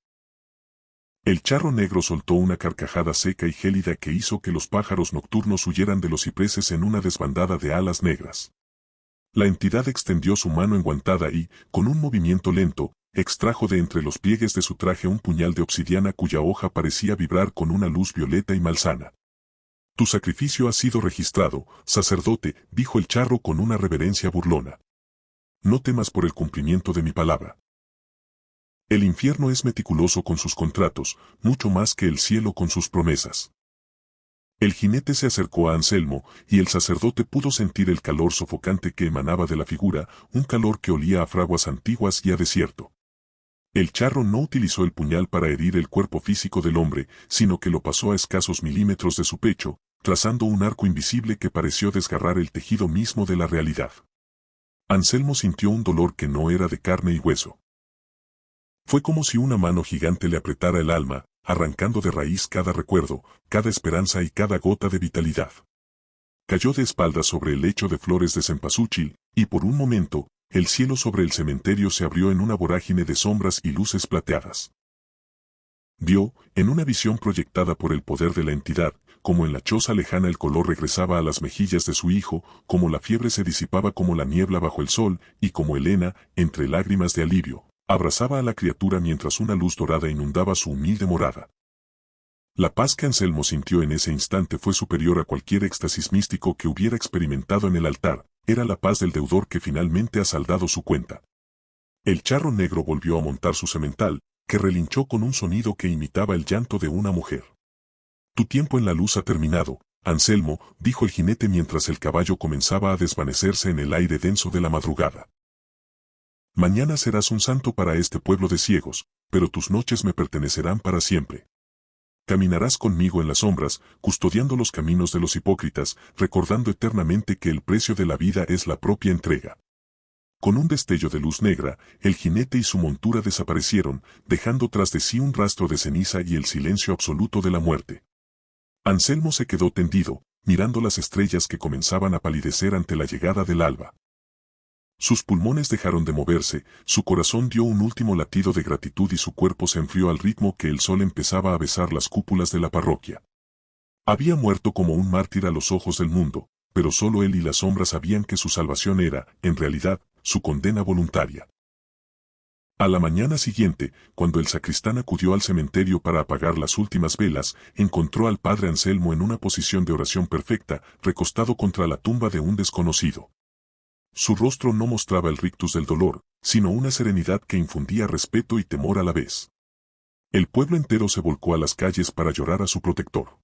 El charro negro soltó una carcajada seca y gélida que hizo que los pájaros nocturnos huyeran de los cipreses en una desbandada de alas negras. La entidad extendió su mano enguantada y, con un movimiento lento, extrajo de entre los pliegues de su traje un puñal de obsidiana cuya hoja parecía vibrar con una luz violeta y malsana. Tu sacrificio ha sido registrado, sacerdote, dijo el charro con una reverencia burlona. No temas por el cumplimiento de mi palabra. El infierno es meticuloso con sus contratos, mucho más que el cielo con sus promesas. El jinete se acercó a Anselmo, y el sacerdote pudo sentir el calor sofocante que emanaba de la figura, un calor que olía a fraguas antiguas y a desierto. El charro no utilizó el puñal para herir el cuerpo físico del hombre, sino que lo pasó a escasos milímetros de su pecho, trazando un arco invisible que pareció desgarrar el tejido mismo de la realidad. Anselmo sintió un dolor que no era de carne y hueso. Fue como si una mano gigante le apretara el alma, arrancando de raíz cada recuerdo, cada esperanza y cada gota de vitalidad. Cayó de espaldas sobre el lecho de flores de cempasúchil, y por un momento, el cielo sobre el cementerio se abrió en una vorágine de sombras y luces plateadas. Vio, en una visión proyectada por el poder de la entidad, como en la choza lejana el color regresaba a las mejillas de su hijo, como la fiebre se disipaba como la niebla bajo el sol, y como Helena, entre lágrimas de alivio, abrazaba a la criatura mientras una luz dorada inundaba su humilde morada. La paz que Anselmo sintió en ese instante fue superior a cualquier éxtasis místico que hubiera experimentado en el altar, era la paz del deudor que finalmente ha saldado su cuenta. El charro negro volvió a montar su semental, que relinchó con un sonido que imitaba el llanto de una mujer. Tu tiempo en la luz ha terminado, Anselmo, dijo el jinete mientras el caballo comenzaba a desvanecerse en el aire denso de la madrugada. Mañana serás un santo para este pueblo de ciegos, pero tus noches me pertenecerán para siempre. Caminarás conmigo en las sombras, custodiando los caminos de los hipócritas, recordando eternamente que el precio de la vida es la propia entrega. Con un destello de luz negra, el jinete y su montura desaparecieron, dejando tras de sí un rastro de ceniza y el silencio absoluto de la muerte. Anselmo se quedó tendido, mirando las estrellas que comenzaban a palidecer ante la llegada del alba. Sus pulmones dejaron de moverse, su corazón dio un último latido de gratitud y su cuerpo se enfrió al ritmo que el sol empezaba a besar las cúpulas de la parroquia. Había muerto como un mártir a los ojos del mundo, pero solo él y las sombras sabían que su salvación era, en realidad, su condena voluntaria. A la mañana siguiente, cuando el sacristán acudió al cementerio para apagar las últimas velas, encontró al padre Anselmo en una posición de oración perfecta, recostado contra la tumba de un desconocido. Su rostro no mostraba el rictus del dolor, sino una serenidad que infundía respeto y temor a la vez. El pueblo entero se volcó a las calles para llorar a su protector.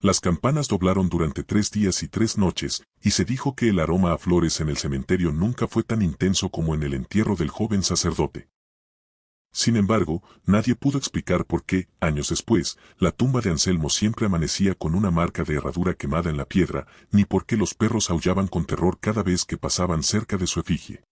Las campanas doblaron durante 3 días y 3 noches, y se dijo que el aroma a flores en el cementerio nunca fue tan intenso como en el entierro del joven sacerdote. Sin embargo, nadie pudo explicar por qué, años después, la tumba de Anselmo siempre amanecía con una marca de herradura quemada en la piedra, ni por qué los perros aullaban con terror cada vez que pasaban cerca de su efigie.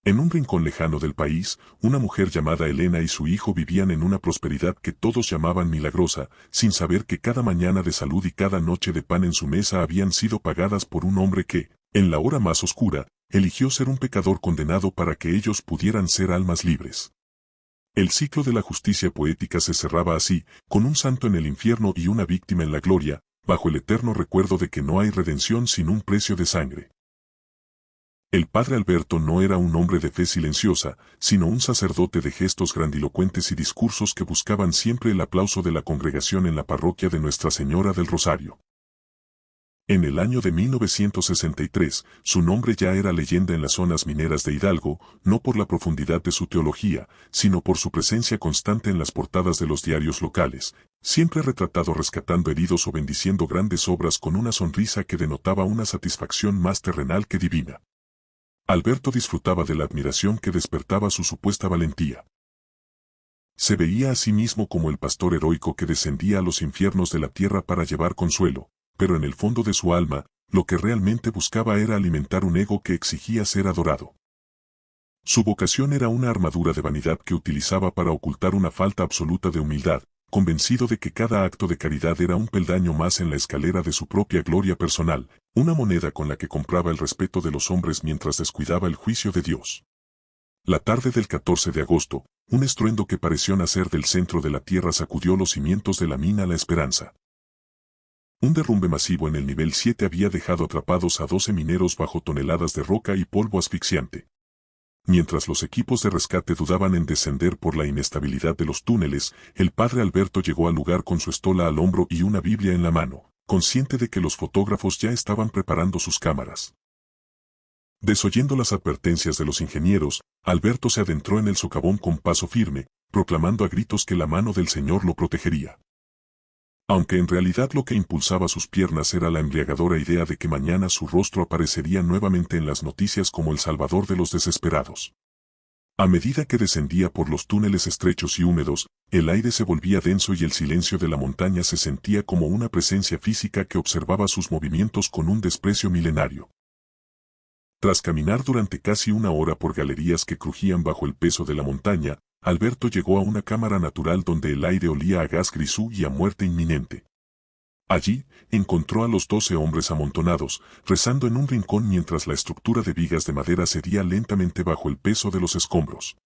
En un rincón lejano del país, una mujer llamada Helena y su hijo vivían en una prosperidad que todos llamaban milagrosa, sin saber que cada mañana de salud y cada noche de pan en su mesa habían sido pagadas por un hombre que, en la hora más oscura, eligió ser un pecador condenado para que ellos pudieran ser almas libres. El ciclo de la justicia poética se cerraba así, con un santo en el infierno y una víctima en la gloria, bajo el eterno recuerdo de que no hay redención sin un precio de sangre. El padre Alberto no era un hombre de fe silenciosa, sino un sacerdote de gestos grandilocuentes y discursos que buscaban siempre el aplauso de la congregación en la parroquia de Nuestra Señora del Rosario. En el año de 1963, su nombre ya era leyenda en las zonas mineras de Hidalgo, no por la profundidad de su teología, sino por su presencia constante en las portadas de los diarios locales, siempre retratado rescatando heridos o bendiciendo grandes obras con una sonrisa que denotaba una satisfacción más terrenal que divina. Alberto disfrutaba de la admiración que despertaba su supuesta valentía. Se veía a sí mismo como el pastor heroico que descendía a los infiernos de la tierra para llevar consuelo, pero en el fondo de su alma, lo que realmente buscaba era alimentar un ego que exigía ser adorado. Su vocación era una armadura de vanidad que utilizaba para ocultar una falta absoluta de humildad, convencido de que cada acto de caridad era un peldaño más en la escalera de su propia gloria personal, una moneda con la que compraba el respeto de los hombres mientras descuidaba el juicio de Dios. La tarde del 14 de agosto, un estruendo que pareció nacer del centro de la tierra sacudió los cimientos de la mina La Esperanza. Un derrumbe masivo en el nivel 7 había dejado atrapados a 12 mineros bajo toneladas de roca y polvo asfixiante. Mientras los equipos de rescate dudaban en descender por la inestabilidad de los túneles, el padre Alberto llegó al lugar con su estola al hombro y una Biblia en la mano, consciente de que los fotógrafos ya estaban preparando sus cámaras. Desoyendo las advertencias de los ingenieros, Alberto se adentró en el socavón con paso firme, proclamando a gritos que la mano del Señor lo protegería. Aunque en realidad lo que impulsaba sus piernas era la embriagadora idea de que mañana su rostro aparecería nuevamente en las noticias como el salvador de los desesperados. A medida que descendía por los túneles estrechos y húmedos, el aire se volvía denso y el silencio de la montaña se sentía como una presencia física que observaba sus movimientos con un desprecio milenario. Tras caminar durante casi una hora por galerías que crujían bajo el peso de la montaña, Alberto llegó a una cámara natural donde el aire olía a gas grisú y a muerte inminente. Allí, encontró a los 12 hombres amontonados, rezando en un rincón mientras la estructura de vigas de madera cedía lentamente bajo el peso de los escombros.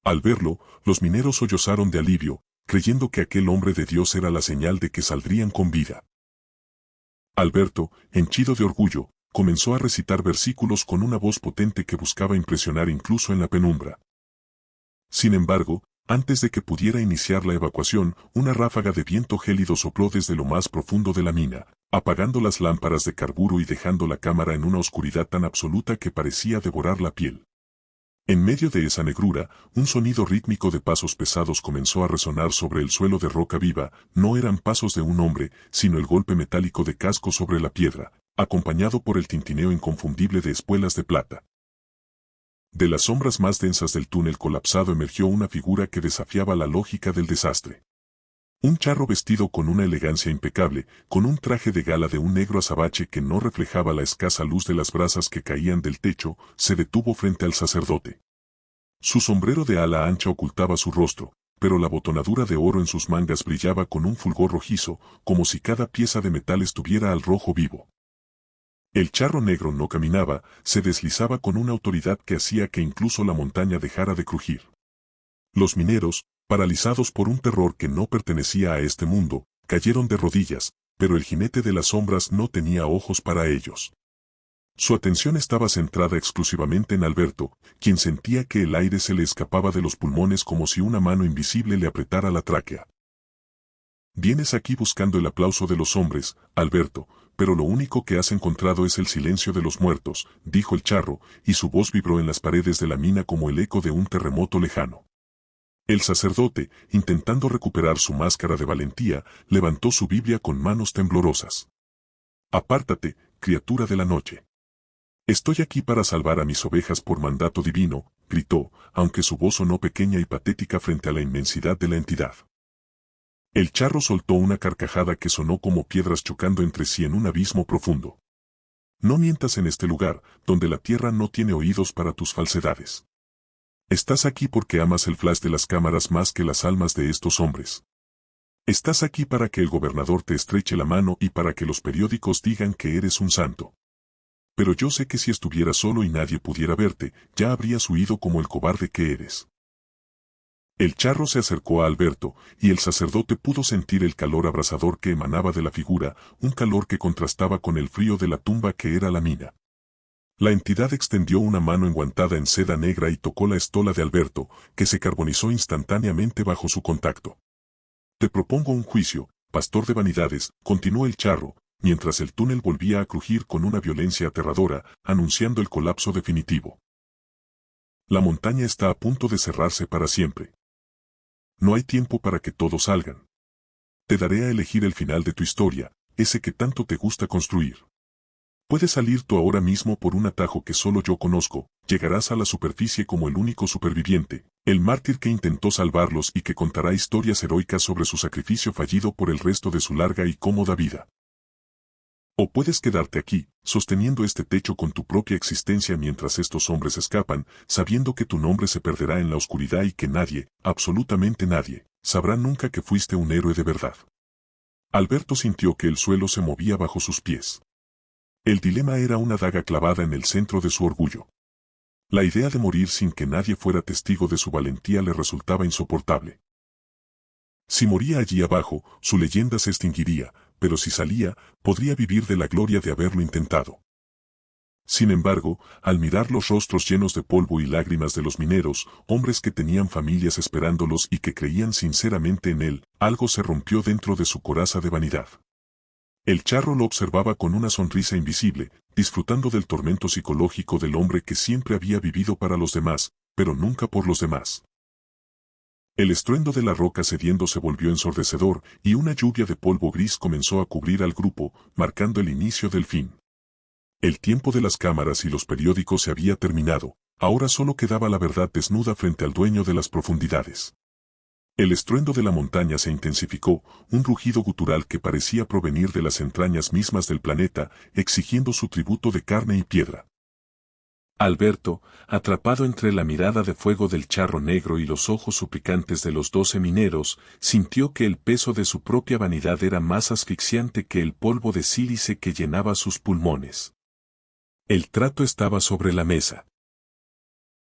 Al verlo, los mineros sollozaron de alivio, creyendo que aquel hombre de Dios era la señal de que saldrían con vida. Alberto, henchido de orgullo, comenzó a recitar versículos con una voz potente que buscaba impresionar incluso en la penumbra. Sin embargo, antes de que pudiera iniciar la evacuación, una ráfaga de viento gélido sopló desde lo más profundo de la mina, apagando las lámparas de carburo y dejando la cámara en una oscuridad tan absoluta que parecía devorar la piel. En medio de esa negrura, un sonido rítmico de pasos pesados comenzó a resonar sobre el suelo de roca viva. No eran pasos de un hombre, sino el golpe metálico de casco sobre la piedra, acompañado por el tintineo inconfundible de espuelas de plata. De las sombras más densas del túnel colapsado emergió una figura que desafiaba la lógica del desastre. Un charro vestido con una elegancia impecable, con un traje de gala de un negro azabache que no reflejaba la escasa luz de las brasas que caían del techo, se detuvo frente al sacerdote. Su sombrero de ala ancha ocultaba su rostro, pero la botonadura de oro en sus mangas brillaba con un fulgor rojizo, como si cada pieza de metal estuviera al rojo vivo. El charro negro no caminaba, se deslizaba con una autoridad que hacía que incluso la montaña dejara de crujir. Los mineros, paralizados por un terror que no pertenecía a este mundo, cayeron de rodillas, pero el jinete de las sombras no tenía ojos para ellos. Su atención estaba centrada exclusivamente en Alberto, quien sentía que el aire se le escapaba de los pulmones como si una mano invisible le apretara la tráquea. Vienes aquí buscando el aplauso de los hombres, Alberto, pero lo único que has encontrado es el silencio de los muertos, dijo el charro, y su voz vibró en las paredes de la mina como el eco de un terremoto lejano. El sacerdote, intentando recuperar su máscara de valentía, levantó su Biblia con manos temblorosas. Apártate, criatura de la noche. Estoy aquí para salvar a mis ovejas por mandato divino, gritó, aunque su voz sonó pequeña y patética frente a la inmensidad de la entidad. El charro soltó una carcajada que sonó como piedras chocando entre sí en un abismo profundo. No mientas en este lugar, donde la tierra no tiene oídos para tus falsedades. Estás aquí porque amas el flash de las cámaras más que las almas de estos hombres. Estás aquí para que el gobernador te estreche la mano y para que los periódicos digan que eres un santo. Pero yo sé que si estuvieras solo y nadie pudiera verte, ya habrías huido como el cobarde que eres. El charro se acercó a Alberto, y el sacerdote pudo sentir el calor abrasador que emanaba de la figura, un calor que contrastaba con el frío de la tumba que era la mina. La entidad extendió una mano enguantada en seda negra y tocó la estola de Alberto, que se carbonizó instantáneamente bajo su contacto. Te propongo un juicio, pastor de vanidades, continuó el charro, mientras el túnel volvía a crujir con una violencia aterradora, anunciando el colapso definitivo. La montaña está a punto de cerrarse para siempre. No hay tiempo para que todos salgan. Te daré a elegir el final de tu historia, ese que tanto te gusta construir. Puedes salir tú ahora mismo por un atajo que solo yo conozco, llegarás a la superficie como el único superviviente, el mártir que intentó salvarlos y que contará historias heroicas sobre su sacrificio fallido por el resto de su larga y cómoda vida. O puedes quedarte aquí, sosteniendo este techo con tu propia existencia mientras estos hombres escapan, sabiendo que tu nombre se perderá en la oscuridad y que nadie, absolutamente nadie, sabrá nunca que fuiste un héroe de verdad. Alberto sintió que el suelo se movía bajo sus pies. El dilema era una daga clavada en el centro de su orgullo. La idea de morir sin que nadie fuera testigo de su valentía le resultaba insoportable. Si moría allí abajo, su leyenda se extinguiría, pero si salía, podría vivir de la gloria de haberlo intentado. Sin embargo, al mirar los rostros llenos de polvo y lágrimas de los mineros, hombres que tenían familias esperándolos y que creían sinceramente en él, algo se rompió dentro de su coraza de vanidad. El charro lo observaba con una sonrisa invisible, disfrutando del tormento psicológico del hombre que siempre había vivido para los demás, pero nunca por los demás. El estruendo de la roca cediendo se volvió ensordecedor, y una lluvia de polvo gris comenzó a cubrir al grupo, marcando el inicio del fin. El tiempo de las cámaras y los periódicos se había terminado, ahora solo quedaba la verdad desnuda frente al dueño de las profundidades. El estruendo de la montaña se intensificó, un rugido gutural que parecía provenir de las entrañas mismas del planeta, exigiendo su tributo de carne y piedra. Alberto, atrapado entre la mirada de fuego del charro negro y los ojos suplicantes de los 12 mineros, sintió que el peso de su propia vanidad era más asfixiante que el polvo de sílice que llenaba sus pulmones. El trato estaba sobre la mesa.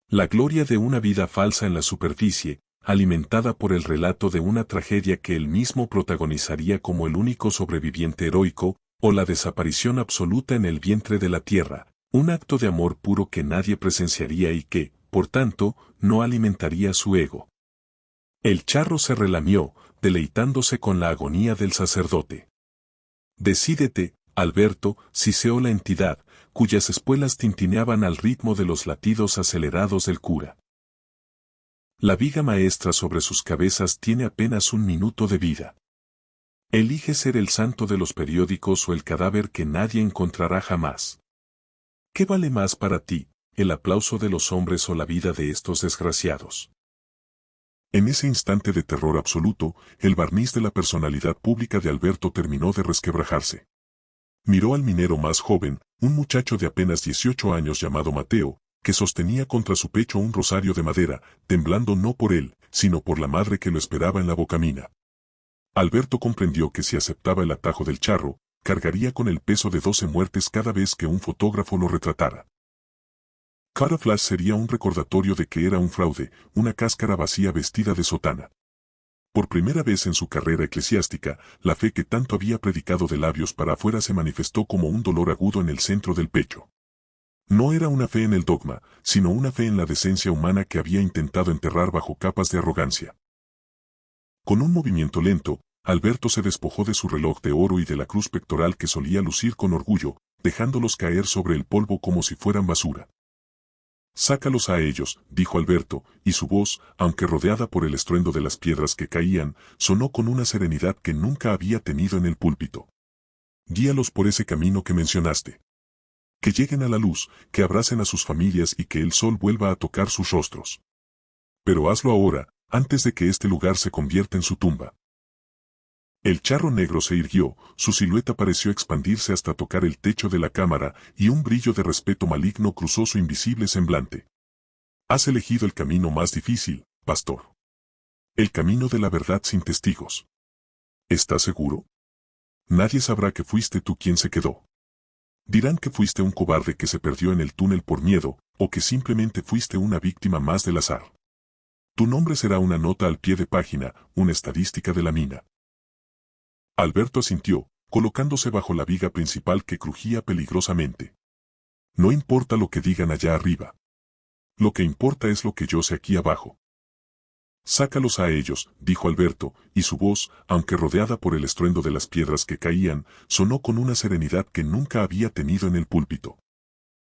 La gloria de una vida falsa en la superficie, alimentada por el relato de una tragedia que él mismo protagonizaría como el único sobreviviente heroico, o la desaparición absoluta en el vientre de la tierra, un acto de amor puro que nadie presenciaría y que, por tanto, no alimentaría su ego. El charro se relamió, deleitándose con la agonía del sacerdote. Decídete, Alberto, siseó la entidad, cuyas espuelas tintineaban al ritmo de los latidos acelerados del cura. La viga maestra sobre sus cabezas tiene apenas un minuto de vida. Elige ser el santo de los periódicos o el cadáver que nadie encontrará jamás. ¿Qué vale más para ti, el aplauso de los hombres o la vida de estos desgraciados? En ese instante de terror absoluto, el barniz de la personalidad pública de Alberto terminó de resquebrajarse. Miró al minero más joven, un muchacho de apenas 18 años llamado Mateo, que sostenía contra su pecho un rosario de madera, temblando no por él, sino por la madre que lo esperaba en la bocamina. Alberto comprendió que si aceptaba el atajo del charro, cargaría con el peso de 12 muertes cada vez que un fotógrafo lo retratara. Cada flash sería un recordatorio de que era un fraude, una cáscara vacía vestida de sotana. Por primera vez en su carrera eclesiástica, la fe que tanto había predicado de labios para afuera se manifestó como un dolor agudo en el centro del pecho. No era una fe en el dogma, sino una fe en la decencia humana que había intentado enterrar bajo capas de arrogancia. Con un movimiento lento, Alberto se despojó de su reloj de oro y de la cruz pectoral que solía lucir con orgullo, dejándolos caer sobre el polvo como si fueran basura. «Sácalos a ellos», dijo Alberto, y su voz, aunque rodeada por el estruendo de las piedras que caían, sonó con una serenidad que nunca había tenido en el púlpito. «Guíalos por ese camino que mencionaste. Que lleguen a la luz, que abracen a sus familias y que el sol vuelva a tocar sus rostros. Pero hazlo ahora, antes de que este lugar se convierta en su tumba». El charro negro se irguió, su silueta pareció expandirse hasta tocar el techo de la cámara y un brillo de respeto maligno cruzó su invisible semblante. «Has elegido el camino más difícil, pastor. El camino de la verdad sin testigos. ¿Estás seguro? Nadie sabrá que fuiste tú quien se quedó. Dirán que fuiste un cobarde que se perdió en el túnel por miedo, o que simplemente fuiste una víctima más del azar. Tu nombre será una nota al pie de página, una estadística de la mina». Alberto asintió, colocándose bajo la viga principal que crujía peligrosamente. «No importa lo que digan allá arriba. Lo que importa es lo que yo sé aquí abajo». «Sácalos a ellos», dijo Alberto, y su voz, aunque rodeada por el estruendo de las piedras que caían, sonó con una serenidad que nunca había tenido en el púlpito.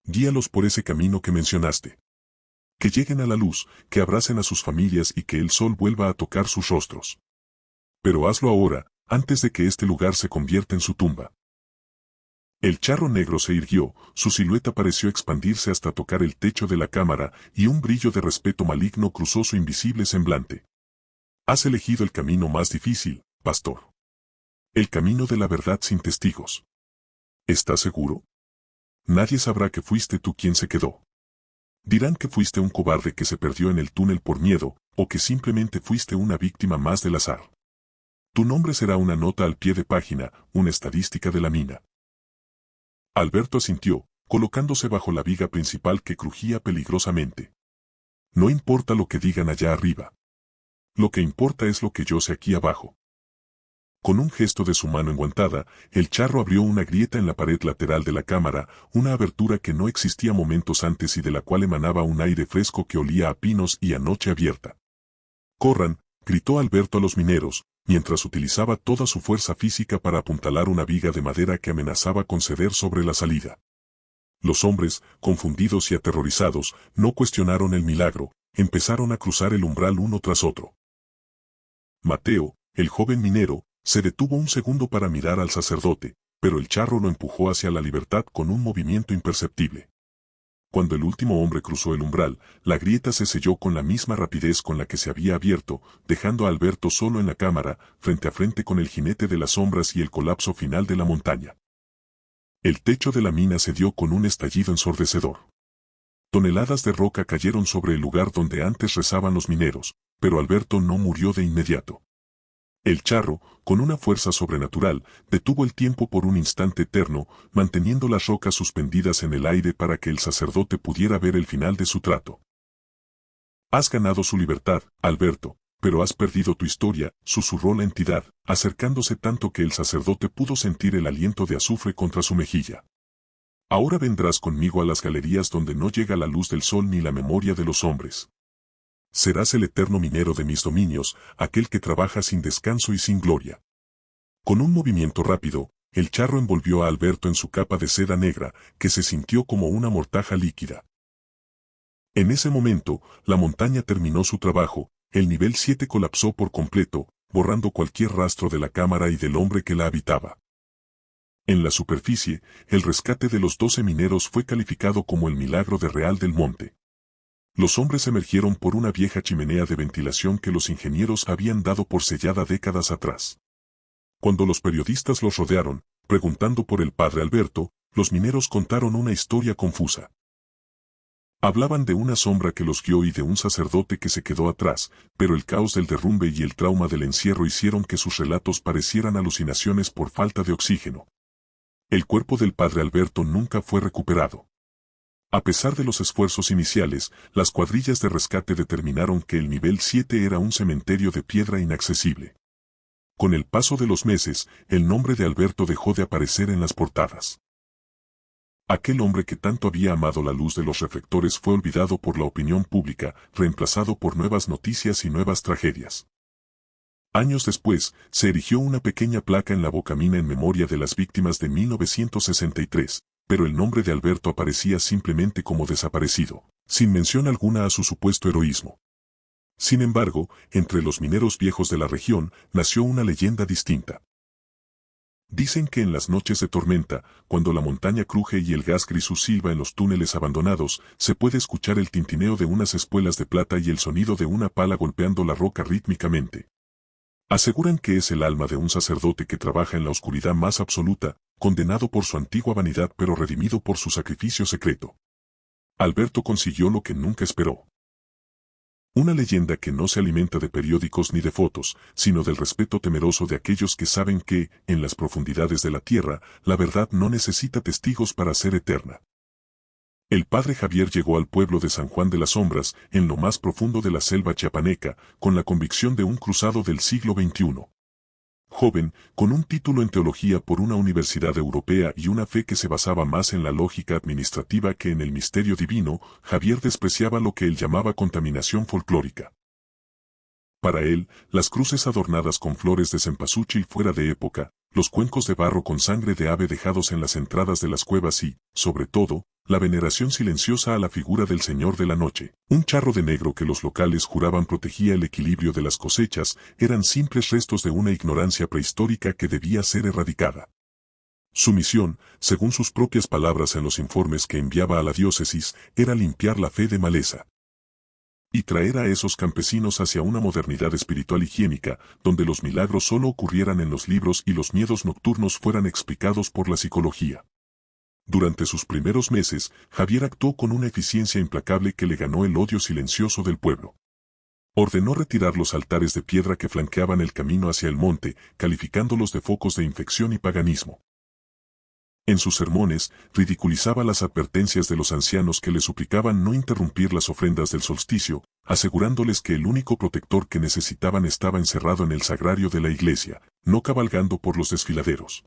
«Guíalos por ese camino que mencionaste. Que lleguen a la luz, que abracen a sus familias y que el sol vuelva a tocar sus rostros. Pero hazlo ahora, antes de que este lugar se convierta en su tumba». El charro negro se irguió, su silueta pareció expandirse hasta tocar el techo de la cámara y un brillo de respeto maligno cruzó su invisible semblante. «Has elegido el camino más difícil, pastor. El camino de la verdad sin testigos. ¿Estás seguro? Nadie sabrá que fuiste tú quien se quedó. Dirán que fuiste un cobarde que se perdió en el túnel por miedo, o que simplemente fuiste una víctima más del azar. Tu nombre será una nota al pie de página, una estadística de la mina». Alberto asintió, colocándose bajo la viga principal que crujía peligrosamente. «No importa lo que digan allá arriba. Lo que importa es lo que yo sé aquí abajo». Con un gesto de su mano enguantada, el charro abrió una grieta en la pared lateral de la cámara, una abertura que no existía momentos antes y de la cual emanaba un aire fresco que olía a pinos y a noche abierta. «Corran», gritó Alberto a los mineros, mientras utilizaba toda su fuerza física para apuntalar una viga de madera que amenazaba con ceder sobre la salida. Los hombres, confundidos y aterrorizados, no cuestionaron el milagro, empezaron a cruzar el umbral uno tras otro. Mateo, el joven minero, se detuvo un segundo para mirar al sacerdote, pero el charro lo empujó hacia la libertad con un movimiento imperceptible. Cuando el último hombre cruzó el umbral, la grieta se selló con la misma rapidez con la que se había abierto, dejando a Alberto solo en la cámara, frente a frente con el jinete de las sombras y el colapso final de la montaña. El techo de la mina se dio con un estallido ensordecedor. Toneladas de roca cayeron sobre el lugar donde antes rezaban los mineros, pero Alberto no murió de inmediato. El charro, con una fuerza sobrenatural, detuvo el tiempo por un instante eterno, manteniendo las rocas suspendidas en el aire para que el sacerdote pudiera ver el final de su trato. «Has ganado su libertad, Alberto, pero has perdido tu historia», susurró la entidad, acercándose tanto que el sacerdote pudo sentir el aliento de azufre contra su mejilla. «Ahora vendrás conmigo a las galerías donde no llega la luz del sol ni la memoria de los hombres. Serás el eterno minero de mis dominios, aquel que trabaja sin descanso y sin gloria». Con un movimiento rápido, el charro envolvió a Alberto en su capa de seda negra, que se sintió como una mortaja líquida. En ese momento, la montaña terminó su trabajo, el nivel 7 colapsó por completo, borrando cualquier rastro de la cámara y del hombre que la habitaba. En la superficie, el rescate de los 12 mineros fue calificado como el milagro de Real del Monte. Los hombres emergieron por una vieja chimenea de ventilación que los ingenieros habían dado por sellada décadas atrás. Cuando los periodistas los rodearon, preguntando por el padre Alberto, los mineros contaron una historia confusa. Hablaban de una sombra que los guió y de un sacerdote que se quedó atrás, pero el caos del derrumbe y el trauma del encierro hicieron que sus relatos parecieran alucinaciones por falta de oxígeno. El cuerpo del padre Alberto nunca fue recuperado. A pesar de los esfuerzos iniciales, las cuadrillas de rescate determinaron que el nivel 7 era un cementerio de piedra inaccesible. Con el paso de los meses, el nombre de Alberto dejó de aparecer en las portadas. Aquel hombre que tanto había amado la luz de los reflectores fue olvidado por la opinión pública, reemplazado por nuevas noticias y nuevas tragedias. Años después, se erigió una pequeña placa en la Bocamina en memoria de las víctimas de 1963. Pero el nombre de Alberto aparecía simplemente como desaparecido, sin mención alguna a su supuesto heroísmo. Sin embargo, entre los mineros viejos de la región, nació una leyenda distinta. Dicen que en las noches de tormenta, cuando la montaña cruje y el gas grisú silba en los túneles abandonados, se puede escuchar el tintineo de unas espuelas de plata y el sonido de una pala golpeando la roca rítmicamente. Aseguran que es el alma de un sacerdote que trabaja en la oscuridad más absoluta, condenado por su antigua vanidad pero redimido por su sacrificio secreto. Alberto consiguió lo que nunca esperó. Una leyenda que no se alimenta de periódicos ni de fotos, sino del respeto temeroso de aquellos que saben que, en las profundidades de la tierra, la verdad no necesita testigos para ser eterna. El padre Javier llegó al pueblo de San Juan de las Sombras, en lo más profundo de la selva chiapaneca, con la convicción de un cruzado del siglo XXI. Joven, con un título en teología por una universidad europea y una fe que se basaba más en la lógica administrativa que en el misterio divino, Javier despreciaba lo que él llamaba contaminación folclórica. Para él, las cruces adornadas con flores de cempasúchil fuera de época, los cuencos de barro con sangre de ave dejados en las entradas de las cuevas y, sobre todo, la veneración silenciosa a la figura del Señor de la Noche, un charro de negro que los locales juraban protegía el equilibrio de las cosechas, eran simples restos de una ignorancia prehistórica que debía ser erradicada. Su misión, según sus propias palabras en los informes que enviaba a la diócesis, era limpiar la fe de maleza y traer a esos campesinos hacia una modernidad espiritual higiénica, donde los milagros solo ocurrieran en los libros y los miedos nocturnos fueran explicados por la psicología. Durante sus primeros meses, Javier actuó con una eficiencia implacable que le ganó el odio silencioso del pueblo. Ordenó retirar los altares de piedra que flanqueaban el camino hacia el monte, calificándolos de focos de infección y paganismo. En sus sermones, ridiculizaba las advertencias de los ancianos que le suplicaban no interrumpir las ofrendas del solsticio, asegurándoles que el único protector que necesitaban estaba encerrado en el sagrario de la iglesia, no cabalgando por los desfiladeros.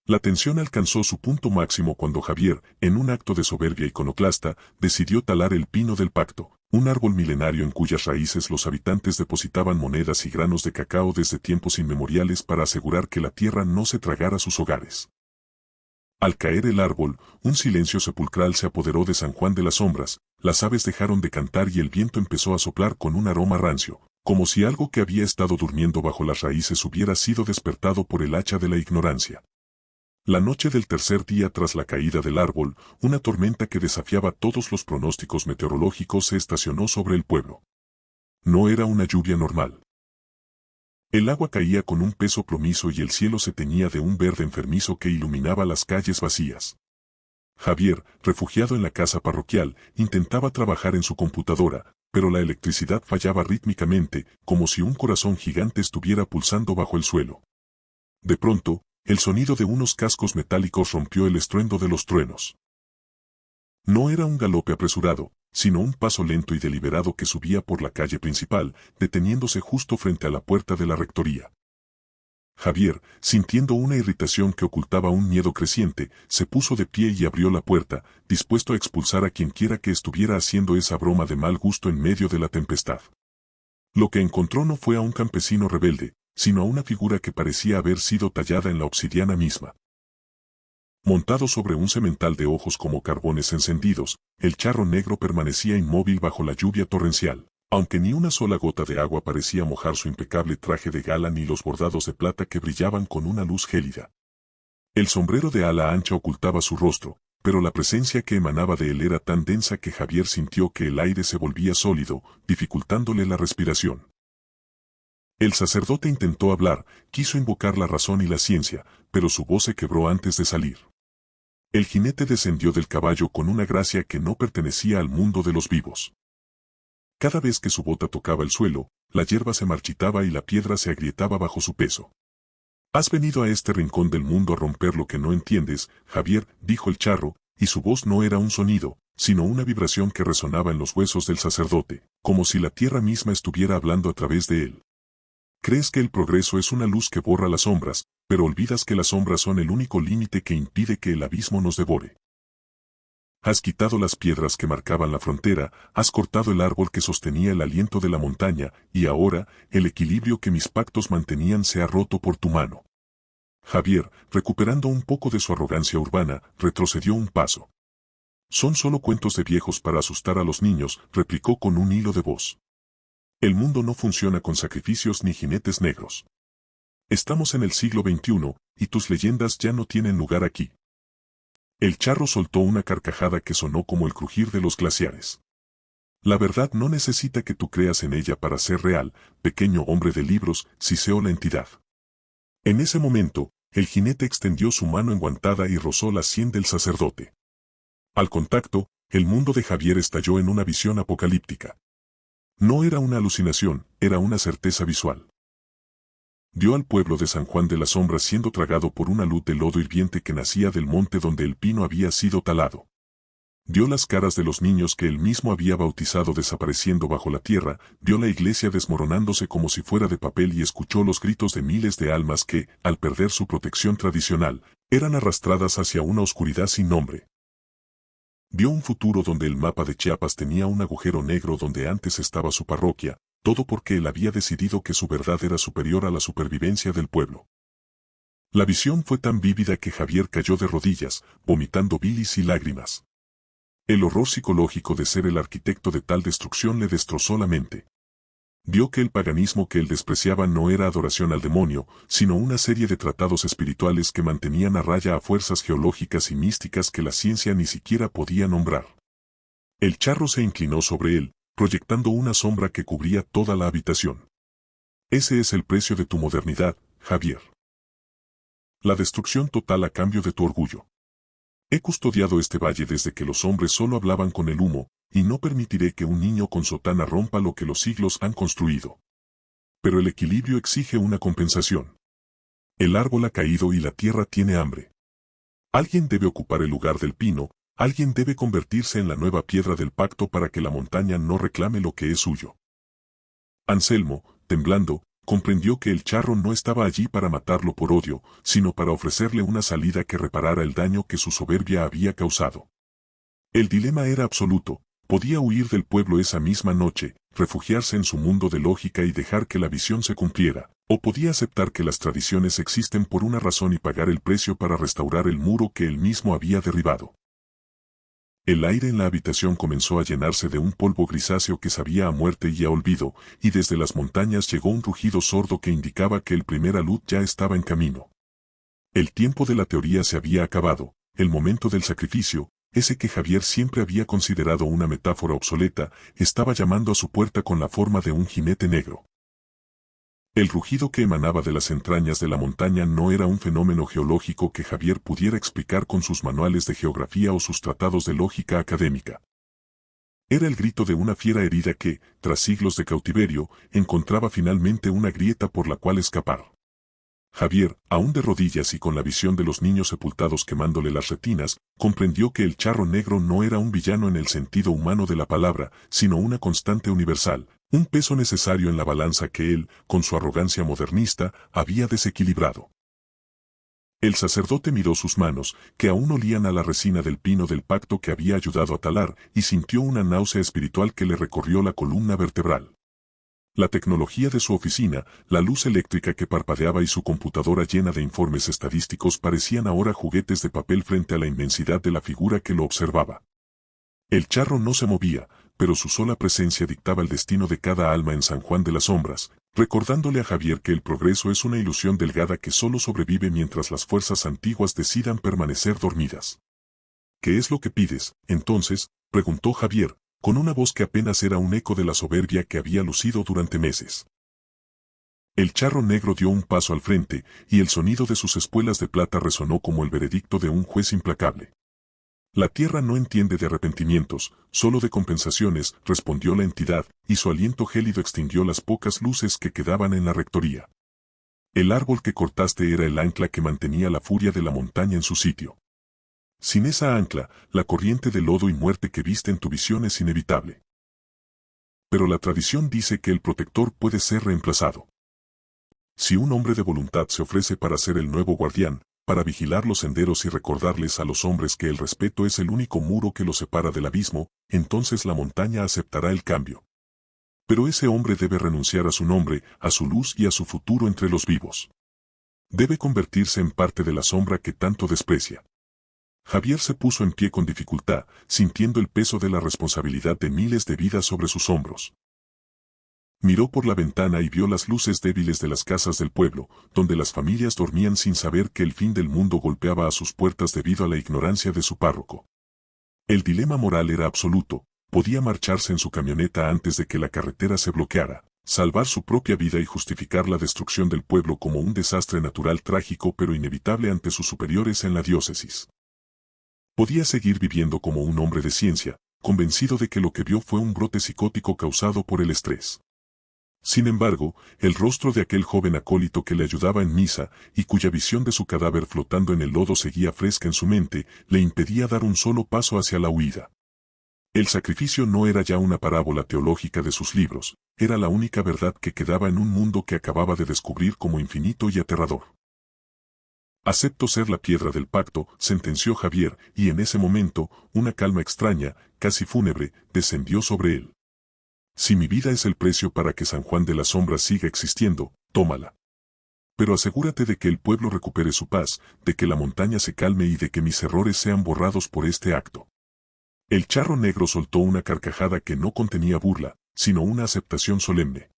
La tensión alcanzó su punto máximo cuando Javier, en un acto de soberbia iconoclasta, decidió talar el pino del pacto, un árbol milenario en cuyas raíces los habitantes depositaban monedas y granos de cacao desde tiempos inmemoriales para asegurar que la tierra no se tragara sus hogares. Al caer el árbol, un silencio sepulcral se apoderó de San Juan de las Sombras, las aves dejaron de cantar y el viento empezó a soplar con un aroma rancio, como si algo que había estado durmiendo bajo las raíces hubiera sido despertado por el hacha de la ignorancia. La noche del tercer día tras la caída del árbol, una tormenta que desafiaba todos los pronósticos meteorológicos se estacionó sobre el pueblo. No era una lluvia normal. El agua caía con un peso plomizo y el cielo se teñía de un verde enfermizo que iluminaba las calles vacías. Javier, refugiado en la casa parroquial, intentaba trabajar en su computadora, pero la electricidad fallaba rítmicamente, como si un corazón gigante estuviera pulsando bajo el suelo. De pronto, el sonido de unos cascos metálicos rompió el estruendo de los truenos. No era un galope apresurado, sino un paso lento y deliberado que subía por la calle principal, deteniéndose justo frente a la puerta de la rectoría. Javier, sintiendo una irritación que ocultaba un miedo creciente, se puso de pie y abrió la puerta, dispuesto a expulsar a quienquiera que estuviera haciendo esa broma de mal gusto en medio de la tempestad. Lo que encontró no fue a un campesino rebelde, sino a una figura que parecía haber sido tallada en la obsidiana misma. Montado sobre un semental de ojos como carbones encendidos, el charro negro permanecía inmóvil bajo la lluvia torrencial, aunque ni una sola gota de agua parecía mojar su impecable traje de gala ni los bordados de plata que brillaban con una luz gélida. El sombrero de ala ancha ocultaba su rostro, pero la presencia que emanaba de él era tan densa que Javier sintió que el aire se volvía sólido, dificultándole la respiración. El sacerdote intentó hablar, quiso invocar la razón y la ciencia, pero su voz se quebró antes de salir. El jinete descendió del caballo con una gracia que no pertenecía al mundo de los vivos. Cada vez que su bota tocaba el suelo, la hierba se marchitaba y la piedra se agrietaba bajo su peso. «Has venido a este rincón del mundo a romper lo que no entiendes, Javier», dijo el charro, y su voz no era un sonido, sino una vibración que resonaba en los huesos del sacerdote, como si la tierra misma estuviera hablando a través de él. Crees que el progreso es una luz que borra las sombras, pero olvidas que las sombras son el único límite que impide que el abismo nos devore. Has quitado las piedras que marcaban la frontera, has cortado el árbol que sostenía el aliento de la montaña, y ahora, el equilibrio que mis pactos mantenían se ha roto por tu mano. Javier, recuperando un poco de su arrogancia urbana, retrocedió un paso. Son solo cuentos de viejos para asustar a los niños, replicó con un hilo de voz. El mundo no funciona con sacrificios ni jinetes negros. Estamos en el siglo XXI, y tus leyendas ya no tienen lugar aquí. El charro soltó una carcajada que sonó como el crujir de los glaciares. La verdad no necesita que tú creas en ella para ser real, pequeño hombre de libros, siseó la entidad. En ese momento, el jinete extendió su mano enguantada y rozó la sien del sacerdote. Al contacto, el mundo de Javier estalló en una visión apocalíptica. No era una alucinación, era una certeza visual. Vio al pueblo de San Juan de las Sombras siendo tragado por una luz de lodo hirviente que nacía del monte donde el pino había sido talado. Vio las caras de los niños que él mismo había bautizado desapareciendo bajo la tierra, vio la iglesia desmoronándose como si fuera de papel y escuchó los gritos de miles de almas que, al perder su protección tradicional, eran arrastradas hacia una oscuridad sin nombre. Vio un futuro donde el mapa de Chiapas tenía un agujero negro donde antes estaba su parroquia, todo porque él había decidido que su verdad era superior a la supervivencia del pueblo. La visión fue tan vívida que Javier cayó de rodillas, vomitando bilis y lágrimas. El horror psicológico de ser el arquitecto de tal destrucción le destrozó la mente. Vio que el paganismo que él despreciaba no era adoración al demonio, sino una serie de tratados espirituales que mantenían a raya a fuerzas geológicas y místicas que la ciencia ni siquiera podía nombrar. El charro se inclinó sobre él, proyectando una sombra que cubría toda la habitación. Ese es el precio de tu modernidad, Javier. La destrucción total a cambio de tu orgullo. He custodiado este valle desde que los hombres solo hablaban con el humo, y no permitiré que un niño con sotana rompa lo que los siglos han construido. Pero el equilibrio exige una compensación. El árbol ha caído y la tierra tiene hambre. Alguien debe ocupar el lugar del pino, alguien debe convertirse en la nueva piedra del pacto para que la montaña no reclame lo que es suyo. Anselmo, temblando, comprendió que el charro no estaba allí para matarlo por odio, sino para ofrecerle una salida que reparara el daño que su soberbia había causado. El dilema era absoluto: podía huir del pueblo esa misma noche, refugiarse en su mundo de lógica y dejar que la visión se cumpliera, o podía aceptar que las tradiciones existen por una razón y pagar el precio para restaurar el muro que él mismo había derribado. El aire en la habitación comenzó a llenarse de un polvo grisáceo que sabía a muerte y a olvido, y desde las montañas llegó un rugido sordo que indicaba que el primer alud ya estaba en camino. El tiempo de la teoría se había acabado, el momento del sacrificio, ese que Javier siempre había considerado una metáfora obsoleta, estaba llamando a su puerta con la forma de un jinete negro. El rugido que emanaba de las entrañas de la montaña no era un fenómeno geológico que Javier pudiera explicar con sus manuales de geografía o sus tratados de lógica académica. Era el grito de una fiera herida que, tras siglos de cautiverio, encontraba finalmente una grieta por la cual escapar. Javier, aún de rodillas y con la visión de los niños sepultados quemándole las retinas, comprendió que el charro negro no era un villano en el sentido humano de la palabra, sino una constante universal, un peso necesario en la balanza que él, con su arrogancia modernista, había desequilibrado. El sacerdote miró sus manos, que aún olían a la resina del pino del pacto que había ayudado a talar, y sintió una náusea espiritual que le recorrió la columna vertebral. La tecnología de su oficina, la luz eléctrica que parpadeaba y su computadora llena de informes estadísticos parecían ahora juguetes de papel frente a la inmensidad de la figura que lo observaba. El charro no se movía, pero su sola presencia dictaba el destino de cada alma en San Juan de las Sombras, recordándole a Javier que el progreso es una ilusión delgada que solo sobrevive mientras las fuerzas antiguas decidan permanecer dormidas. ¿Qué es lo que pides, entonces?, preguntó Javier, con una voz que apenas era un eco de la soberbia que había lucido durante meses. El charro negro dio un paso al frente, y el sonido de sus espuelas de plata resonó como el veredicto de un juez implacable. La tierra no entiende de arrepentimientos, solo de compensaciones, respondió la entidad, y su aliento gélido extinguió las pocas luces que quedaban en la rectoría. El árbol que cortaste era el ancla que mantenía la furia de la montaña en su sitio. Sin esa ancla, la corriente de lodo y muerte que viste en tu visión es inevitable. Pero la tradición dice que el protector puede ser reemplazado. Si un hombre de voluntad se ofrece para ser el nuevo guardián, para vigilar los senderos y recordarles a los hombres que el respeto es el único muro que los separa del abismo, entonces la montaña aceptará el cambio. Pero ese hombre debe renunciar a su nombre, a su luz y a su futuro entre los vivos. Debe convertirse en parte de la sombra que tanto desprecia. Javier se puso en pie con dificultad, sintiendo el peso de la responsabilidad de miles de vidas sobre sus hombros. Miró por la ventana y vio las luces débiles de las casas del pueblo, donde las familias dormían sin saber que el fin del mundo golpeaba a sus puertas debido a la ignorancia de su párroco. El dilema moral era absoluto: podía marcharse en su camioneta antes de que la carretera se bloqueara, salvar su propia vida y justificar la destrucción del pueblo como un desastre natural trágico pero inevitable ante sus superiores en la diócesis. Podía seguir viviendo como un hombre de ciencia, convencido de que lo que vio fue un brote psicótico causado por el estrés. Sin embargo, el rostro de aquel joven acólito que le ayudaba en misa, y cuya visión de su cadáver flotando en el lodo seguía fresca en su mente, le impedía dar un solo paso hacia la huida. El sacrificio no era ya una parábola teológica de sus libros, era la única verdad que quedaba en un mundo que acababa de descubrir como infinito y aterrador. Acepto ser la piedra del pacto, sentenció Javier, y en ese momento, una calma extraña, casi fúnebre, descendió sobre él. Si mi vida es el precio para que San Juan de las Sombras siga existiendo, tómala. Pero asegúrate de que el pueblo recupere su paz, de que la montaña se calme y de que mis errores sean borrados por este acto. El charro negro soltó una carcajada que no contenía burla, sino una aceptación solemne.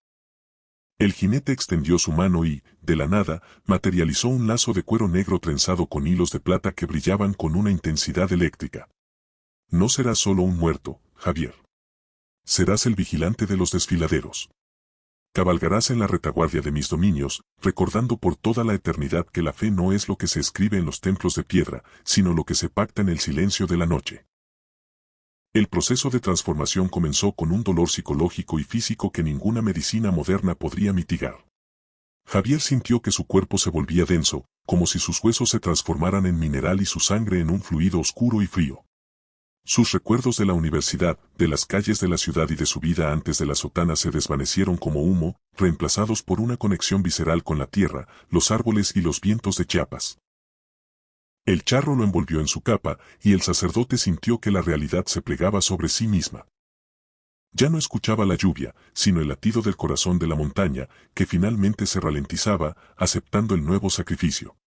El jinete extendió su mano y, de la nada, materializó un lazo de cuero negro trenzado con hilos de plata que brillaban con una intensidad eléctrica. No serás solo un muerto, Javier. Serás el vigilante de los desfiladeros. Cabalgarás en la retaguardia de mis dominios, recordando por toda la eternidad que la fe no es lo que se escribe en los templos de piedra, sino lo que se pacta en el silencio de la noche. El proceso de transformación comenzó con un dolor psicológico y físico que ninguna medicina moderna podría mitigar. Javier sintió que su cuerpo se volvía denso, como si sus huesos se transformaran en mineral y su sangre en un fluido oscuro y frío. Sus recuerdos de la universidad, de las calles de la ciudad y de su vida antes de la sotana se desvanecieron como humo, reemplazados por una conexión visceral con la tierra, los árboles y los vientos de Chiapas. El charro lo envolvió en su capa, y el sacerdote sintió que la realidad se plegaba sobre sí misma. Ya no escuchaba la lluvia, sino el latido del corazón de la montaña, que finalmente se ralentizaba, aceptando el nuevo sacrificio.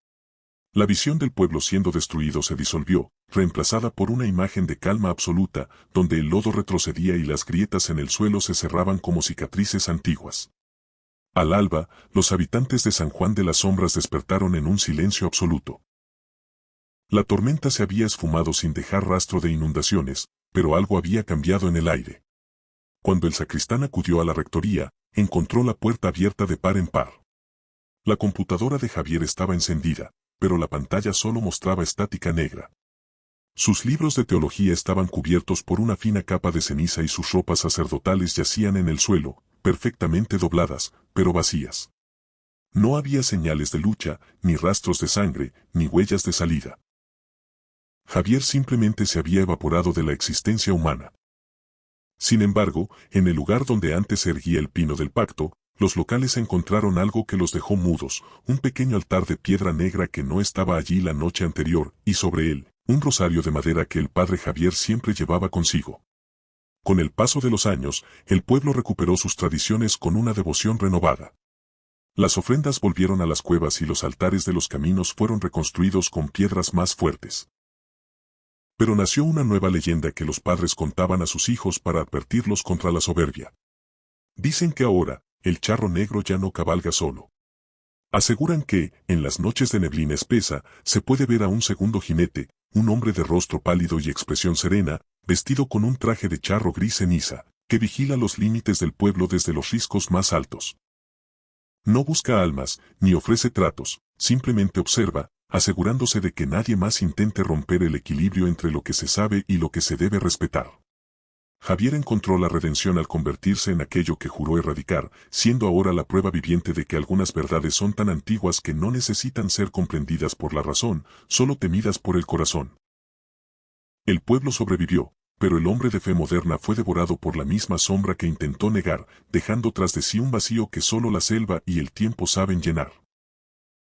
La visión del pueblo siendo destruido se disolvió, reemplazada por una imagen de calma absoluta, donde el lodo retrocedía y las grietas en el suelo se cerraban como cicatrices antiguas. Al alba, los habitantes de San Juan de las Sombras despertaron en un silencio absoluto. La tormenta se había esfumado sin dejar rastro de inundaciones, pero algo había cambiado en el aire. Cuando el sacristán acudió a la rectoría, encontró la puerta abierta de par en par. La computadora de Javier estaba encendida, pero la pantalla solo mostraba estática negra. Sus libros de teología estaban cubiertos por una fina capa de ceniza y sus ropas sacerdotales yacían en el suelo, perfectamente dobladas, pero vacías. No había señales de lucha, ni rastros de sangre, ni huellas de salida. Javier simplemente se había evaporado de la existencia humana. Sin embargo, en el lugar donde antes se erguía el pino del pacto, los locales encontraron algo que los dejó mudos, un pequeño altar de piedra negra que no estaba allí la noche anterior, y sobre él, un rosario de madera que el padre Javier siempre llevaba consigo. Con el paso de los años, el pueblo recuperó sus tradiciones con una devoción renovada. Las ofrendas volvieron a las cuevas y los altares de los caminos fueron reconstruidos con piedras más fuertes. Pero nació una nueva leyenda que los padres contaban a sus hijos para advertirlos contra la soberbia. Dicen que ahora, el charro negro ya no cabalga solo. Aseguran que, en las noches de neblina espesa, se puede ver a un segundo jinete, un hombre de rostro pálido y expresión serena, vestido con un traje de charro gris ceniza, que vigila los límites del pueblo desde los riscos más altos. No busca almas, ni ofrece tratos, simplemente observa, asegurándose de que nadie más intente romper el equilibrio entre lo que se sabe y lo que se debe respetar. Javier encontró la redención al convertirse en aquello que juró erradicar, siendo ahora la prueba viviente de que algunas verdades son tan antiguas que no necesitan ser comprendidas por la razón, solo temidas por el corazón. El pueblo sobrevivió, pero el hombre de fe moderna fue devorado por la misma sombra que intentó negar, dejando tras de sí un vacío que solo la selva y el tiempo saben llenar.